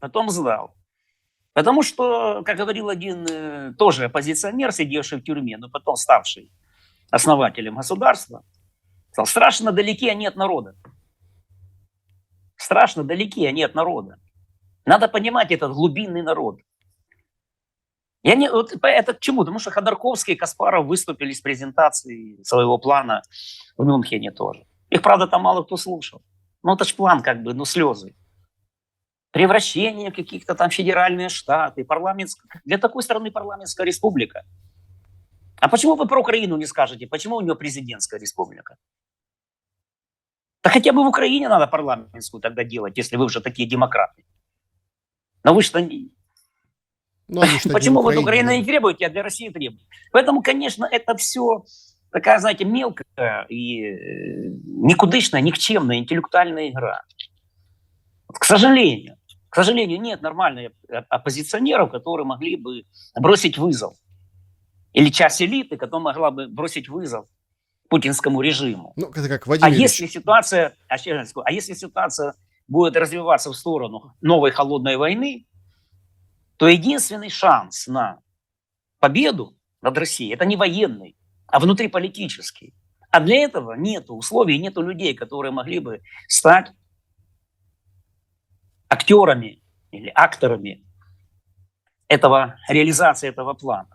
[SPEAKER 2] Потому что, как говорил один тоже оппозиционер, сидевший в тюрьме, но потом ставший основателем государства, сказал, страшно далеки они от народа. Страшно далеки они от народа. Надо понимать этот глубинный народ. Это к чему? Потому что Ходорковский и Каспаров выступили с презентацией своего плана в Мюнхене тоже. Их, правда, там мало кто слушал. Но это же план как бы, слезы. Превращение каких-то там федеральные штаты, для такой страны парламентская республика. А почему вы про Украину не скажете? Почему у нее президентская республика? Да хотя бы в Украине надо парламентскую тогда делать, если вы уже такие демократы. Но вы что... Почему вы от Украины не требуете, а для России требуете? Поэтому, конечно, это все такая, знаете, мелкая и никудышная, никчемная интеллектуальная игра. К сожалению, нет нормальных оппозиционеров, которые могли бы бросить вызов или часть элиты, которая могла бы бросить вызов путинскому режиму.
[SPEAKER 1] Ну, это как Владимир Ильич.
[SPEAKER 2] Если ситуация будет развиваться в сторону новой холодной войны, то единственный шанс на победу над Россией – это не военный, а внутриполитический. А для этого нет условий, нет людей, которые могли бы стать актерами или акторами реализации этого плана.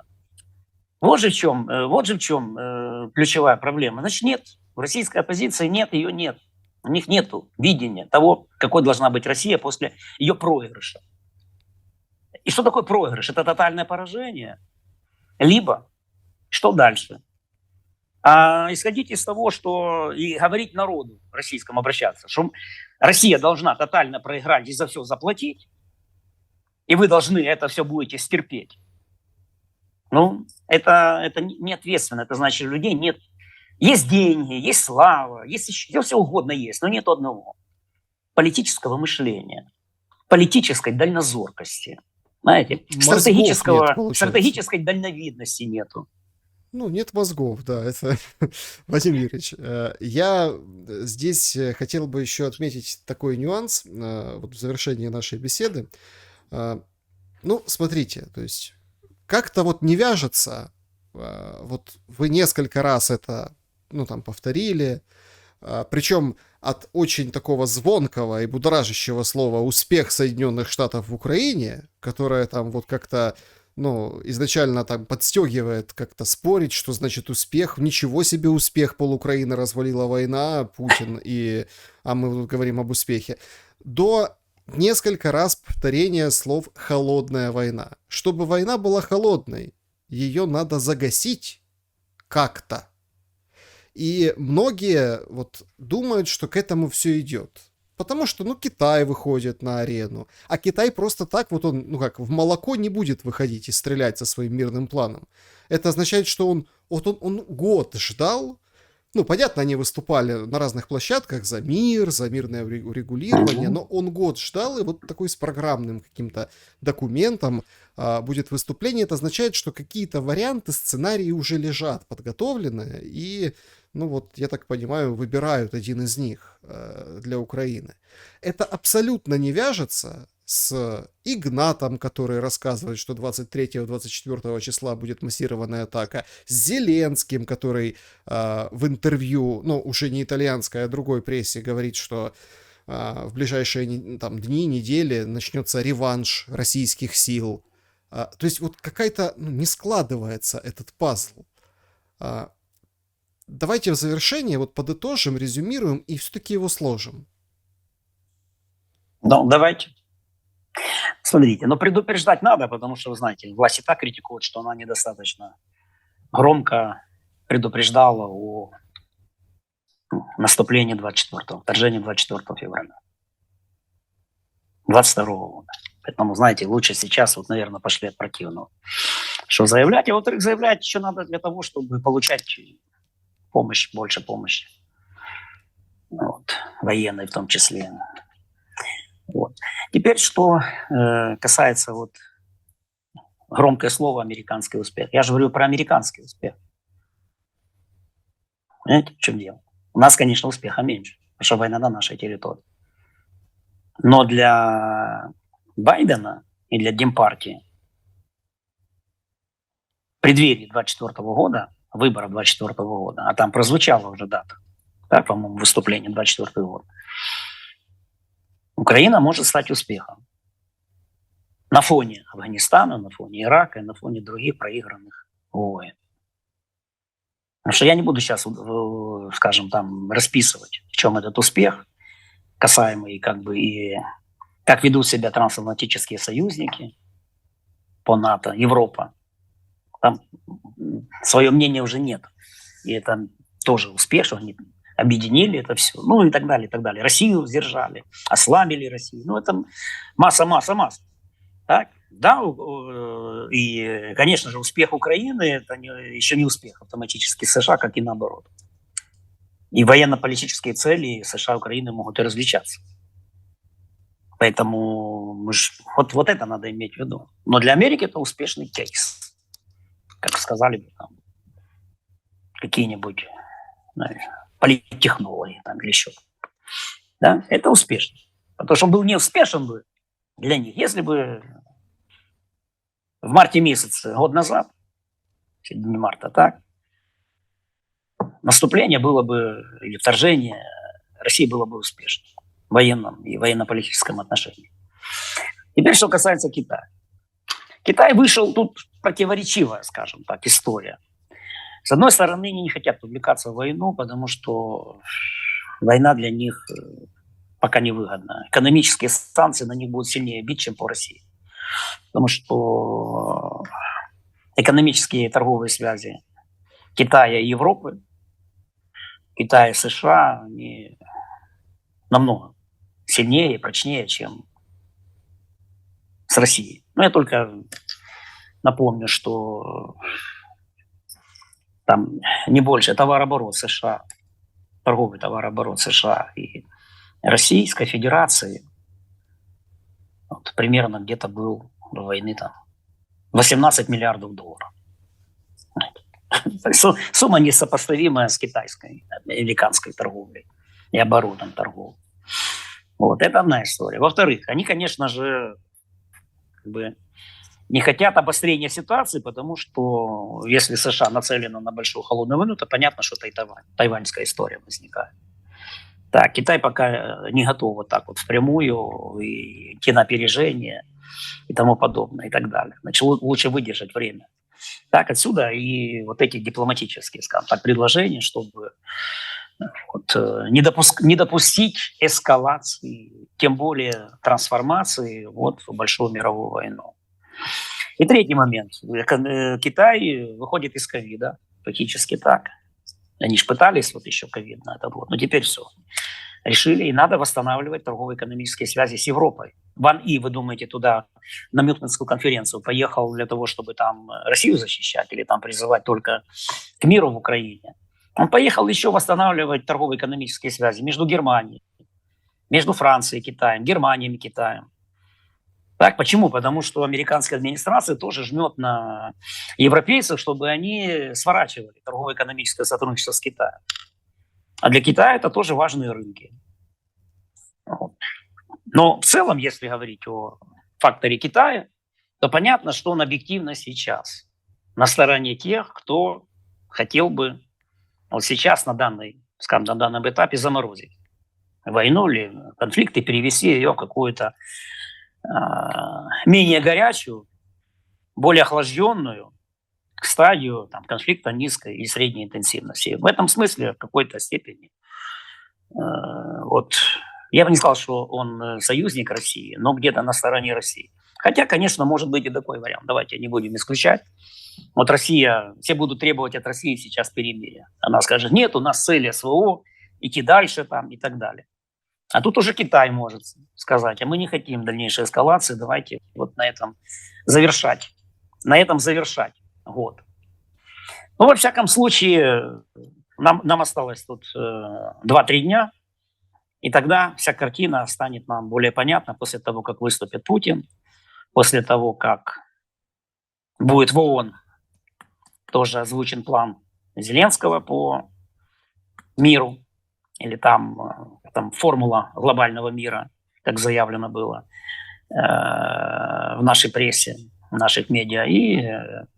[SPEAKER 2] Вот же в чем ключевая проблема. Значит, нет, в российской оппозиции ее нет. У них нет видения того, какой должна быть Россия после ее проигрыша. И что такое проигрыш? Это тотальное поражение. Либо что дальше? Исходить из того, что и говорить народу российскому, обращаться, что Россия должна тотально проиграть и за все заплатить, и вы должны это все будете стерпеть. Ну, это не ответственно. Это значит, у людей нет. Есть деньги, есть слава, есть все угодно есть, но нет одного. Политического мышления, политической дальнозоркости. Знаете, стратегической дальновидности нету.
[SPEAKER 1] Ну, нет мозгов, да, это Владимир Ильич. Я здесь хотел бы еще отметить такой нюанс вот в завершении нашей беседы. Ну, смотрите, то есть как-то вот не вяжется, вот вы несколько раз это, ну, там, повторили, причем от очень такого звонкого и будоражащего слова «успех Соединенных Штатов в Украине», которое там вот как-то, ну, изначально там подстегивает как-то спорить, что значит успех. Ничего себе успех, пол-Украины развалила война, Путин, а мы тут говорим об успехе. До несколько раз повторения слов «холодная война». Чтобы война была холодной, ее надо загасить как-то. И многие вот думают, что к этому все идет. Потому что, ну, Китай выходит на арену. А Китай просто так, вот он, ну как, в молоко не будет выходить и стрелять со своим мирным планом. Это означает, что он год ждал. Ну, понятно, они выступали на разных площадках за мир, за мирное урегулирование, но он год ждал, и вот такой с программным каким-то документом будет выступление. Это означает, что какие-то варианты, сценарии уже лежат подготовленные, и, ну вот, я так понимаю, выбирают один из них для Украины. Это абсолютно не вяжется с Игнатом, который рассказывает, что 23-24 числа будет массированная атака, с Зеленским, который в интервью, ну, уже не итальянской, а другой прессе говорит, что в ближайшие там, дни, недели начнется реванш российских сил. То есть вот какая-то, ну, не складывается этот пазл. Давайте в завершение вот подытожим, резюмируем и все-таки его сложим.
[SPEAKER 2] Ну, давайте. Смотрите, но предупреждать надо, потому что, вы знаете, власть и так критикует, что она недостаточно громко предупреждала о наступлении 24-го, вторжении 24 февраля 22 года. Поэтому, знаете, лучше сейчас, вот, наверное, пошли от противного. Что заявлять? А во-вторых, заявлять еще надо для того, чтобы получать помощь, больше помощи. Вот, военной в том числе. Вот. Теперь, что касается вот громкое слово «американский успех». Я же говорю про американский успех. Понимаете, в чем дело? У нас, конечно, успеха меньше, потому что война на нашей территории. Но для Байдена и для Демпартии в преддверии 24 года, выборов 24 года, а там прозвучала уже дата, да, по-моему, выступление 24 год, Украина может стать успехом на фоне Афганистана, на фоне Ирака и на фоне других проигранных войн. Потому что я не буду сейчас, скажем, там расписывать, в чем этот успех, касаемый как бы и как ведут себя трансатлантические союзники по НАТО, Европа. Там свое мнение уже нет. И это тоже успех, что они объединили это все, ну и так далее, и так далее. Россию сдержали, ослабили Россию. Ну это масса. Так? Да, и, конечно же, успех Украины – это еще не успех автоматически США, как и наоборот. И военно-политические цели США и Украины могут и различаться. Поэтому вот это надо иметь в виду. Но для Америки это успешный кейс. как сказали бы, там, какие-нибудь, знаешь, политтехнологи там, или еще. Да? Это успешно. Потому что он был не успешен бы для них, если бы в марте месяце, год назад, в середине марта, так, наступление было бы, или вторжение России было бы успешным в военном и военно-политическом отношении. Теперь, что касается Китая. Китай вышел, тут противоречивая, скажем так, история. С одной стороны, они не хотят увлекаться в войну, потому что война для них пока невыгодна. Экономические санкции на них будут сильнее бить, чем по России. Потому что экономические и торговые связи Китая и Европы, Китая и США, они намного сильнее и прочнее, чем с Россией. Но я только напомню, что там не больше товарооборот США, торговый товарооборот США и Российской Федерации вот, примерно где-то был до войны там 18 миллиардов долларов. Сумма несопоставимая с китайской, американской торговлей и оборотом торговли. Вот, это одна история. Во-вторых, они, конечно же, как бы не хотят обострения ситуации, потому что если США нацелена на большую холодную войну, то понятно, что это и тайваньская история возникает. Так, Китай пока не готов вот так вот впрямую и идти на опережение и тому подобное и так далее. Значит, лучше выдержать время. Так, отсюда и вот эти дипломатические, скажем так, предложения, чтобы вот, не допустить эскалации, тем более трансформации вот, в большую мировую войну. И третий момент. Китай выходит из ковида, фактически так. Они же пытались вот еще ковид на этот год, но теперь все. Решили, и надо восстанавливать торгово-экономические связи с Европой. Ван И, вы думаете, туда на Мюнхенскую конференцию поехал для того, чтобы там Россию защищать или там призывать только к миру в Украине? Он поехал еще восстанавливать торгово-экономические связи между Германией, между Францией и Китаем, Германией и Китаем. Так, почему? Потому что американская администрация тоже жмет на европейцев, чтобы они сворачивали торгово-экономическое сотрудничество с Китаем. А для Китая это тоже важные рынки. Вот. Но в целом, если говорить о факторе Китая, то понятно, что он объективно сейчас на стороне тех, кто хотел бы вот сейчас на данном этапе заморозить войну или конфликт и перевести ее в какую-то менее горячую, более охлажденную стадию там, конфликта низкой и средней интенсивности. В этом смысле в какой-то степени вот, я бы не сказал, что он союзник России, но где-то на стороне России. Хотя, конечно, может быть и такой вариант. Давайте не будем исключать. Вот Россия, все будут требовать от России сейчас перемирия. Она скажет, нет, у нас цель СВО, идти дальше там и так далее. А тут уже Китай может сказать, а мы не хотим дальнейшей эскалации, давайте вот на этом завершать. Год. Ну, во всяком случае, нам осталось тут 2-3 дня, и тогда вся картина станет нам более понятна после того, как выступит Путин, после того, как будет в ООН тоже озвучен план Зеленского по миру, или там формула глобального мира, как заявлено было в нашей прессе, в наших медиа. И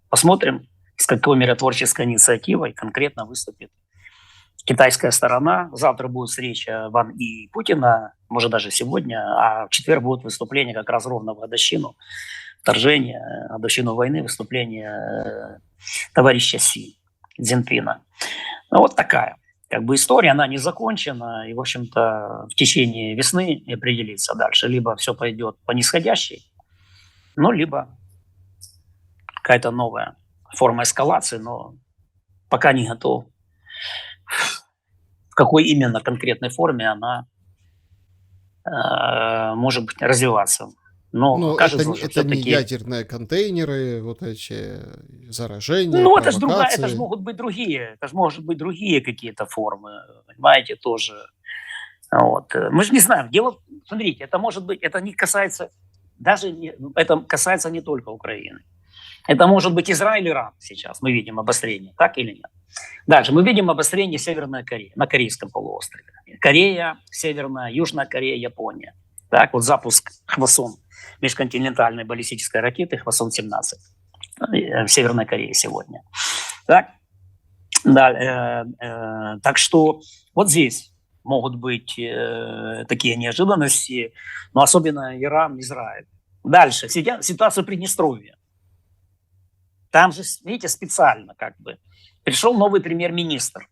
[SPEAKER 2] посмотрим, с какой миротворческой инициативой конкретно выступит китайская сторона. Завтра будет встреча Ван И Путина, может даже сегодня, а в четверг будет выступление как раз ровно в годовщину вторжения, годовщину войны, выступление товарища Си Цзиньпина. Ну, вот такая как бы история, она не закончена, и, в общем-то, в течение весны определится дальше. Либо все пойдет по нисходящей, ну, либо какая-то новая форма эскалации, но пока не готов. В какой именно конкретной форме она может быть развиваться. Но кажется,
[SPEAKER 1] это не ядерные контейнеры, вот эти заражения.
[SPEAKER 2] Ну, это же могут быть другие какие-то формы, понимаете, тоже. Вот. Мы же не знаем. Дело, смотрите, это может быть, это не касается это касается не только Украины. Это может быть Израиль, Иран сейчас. Мы видим обострение, так или нет? Дальше мы видим обострение Северной Кореи на Корейском полуострове. Корея, Северная, Южная Корея, Япония. Так, вот запуск Хвасон, межконтинентальной баллистической ракеты Хвасон-17 в Северной Корее сегодня. Так, да, так что вот здесь могут быть такие неожиданности, но особенно Иран, Израиль. Дальше, ситуация в Приднестровье. Там же, видите, специально как бы пришел новый премьер-министр,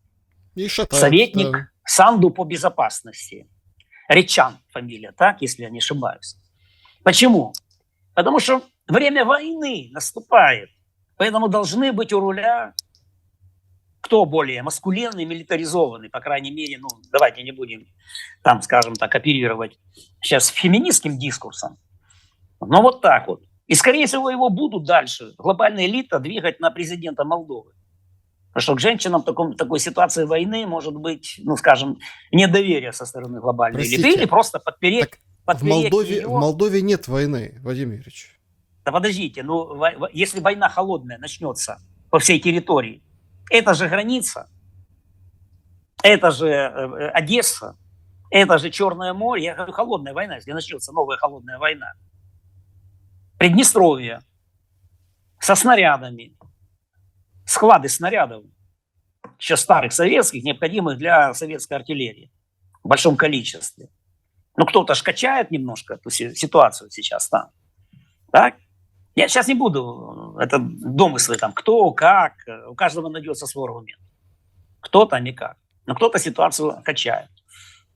[SPEAKER 2] советник Санду по безопасности. Речан фамилия, так, если я не ошибаюсь. Почему? Потому что время войны наступает, поэтому должны быть у руля кто более маскулинный, милитаризованный, по крайней мере, ну, давайте не будем там, скажем так, оперировать сейчас феминистским дискурсом, но вот так вот. И, скорее всего, его будут дальше, глобальная элита, двигать на президента Молдовы. Потому что к женщинам в такой ситуации войны может быть, ну, скажем, недоверие со стороны глобальной элиты. Или просто подпереть
[SPEAKER 1] в Молдове нет войны, Вадим Юрьевич.
[SPEAKER 2] Да подождите, ну, если война холодная начнется по всей территории, это же граница, это же Одесса, это же Черное море. Я говорю, холодная война, если начнется новая холодная война. Приднестровье со снарядами, склады снарядов, еще старых советских, необходимых для советской артиллерии в большом количестве. Ну, кто-то ж качает немножко эту ситуацию сейчас там. Так? Я сейчас не буду, это домыслы там, кто, как, у каждого найдется свой аргумент. Кто-то никак, но кто-то ситуацию качает.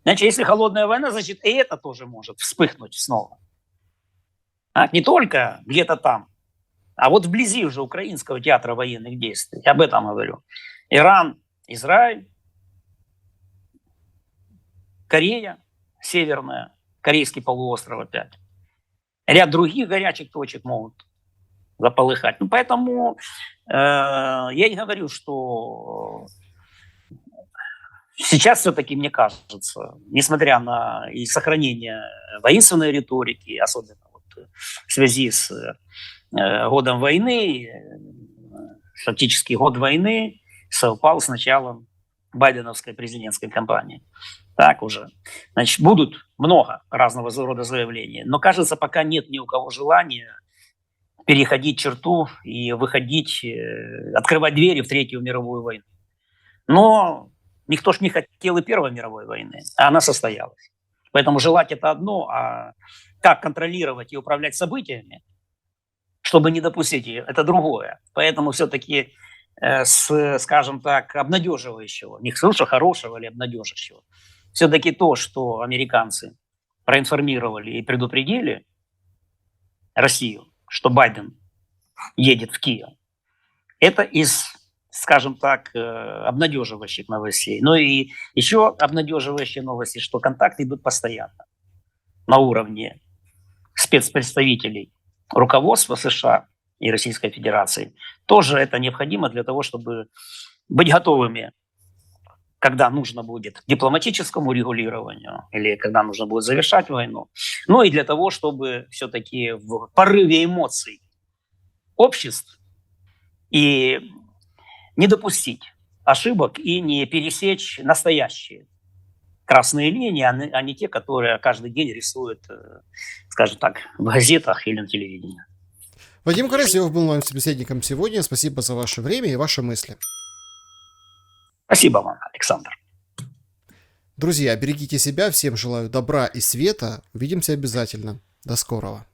[SPEAKER 2] Значит, если холодная война, значит, и это тоже может вспыхнуть снова. Не только где-то там, а вот вблизи уже украинского театра военных действий. Я об этом говорю. Иран, Израиль, Корея Северная, Корейский полуостров опять. Ряд других горячих точек могут заполыхать. Ну, поэтому я и говорю, что сейчас все-таки, мне кажется, несмотря на и сохранение воинственной риторики, особенно в связи с годом войны, фактически год войны совпал с началом байденовской президентской кампании. Так уже. Значит, будут много разного рода заявлений, но, кажется, пока нет ни у кого желания переходить черту и выходить, открывать двери в Третью мировую войну. Но никто ж не хотел и Первой мировой войны, а она состоялась. Поэтому желать это одно, а как контролировать и управлять событиями, чтобы не допустить ее, это другое. Поэтому все-таки скажем так, обнадеживающего, не скажу, что хорошего или обнадеживающего, все-таки то, что американцы проинформировали и предупредили Россию, что Байден едет в Киев, это из, скажем так, обнадеживающих новостей. Но и еще обнадеживающие новости, что контакты идут постоянно на уровне спецпредставителей руководства США и Российской Федерации. Тоже это необходимо для того, чтобы быть готовыми, когда нужно будет к дипломатическому регулированию или когда нужно будет завершать войну. Ну и для того, чтобы все-таки в порыве эмоций обществ и не допустить ошибок и не пересечь настоящие красные линии, а не те, которые каждый день рисуют, скажем так, в газетах или на телевидении.
[SPEAKER 1] Вадим Карасев был моим собеседником сегодня. Спасибо за ваше время и ваши мысли.
[SPEAKER 2] Спасибо вам, Александр.
[SPEAKER 1] Друзья, берегите себя. Всем желаю добра и света. Увидимся обязательно. До скорого.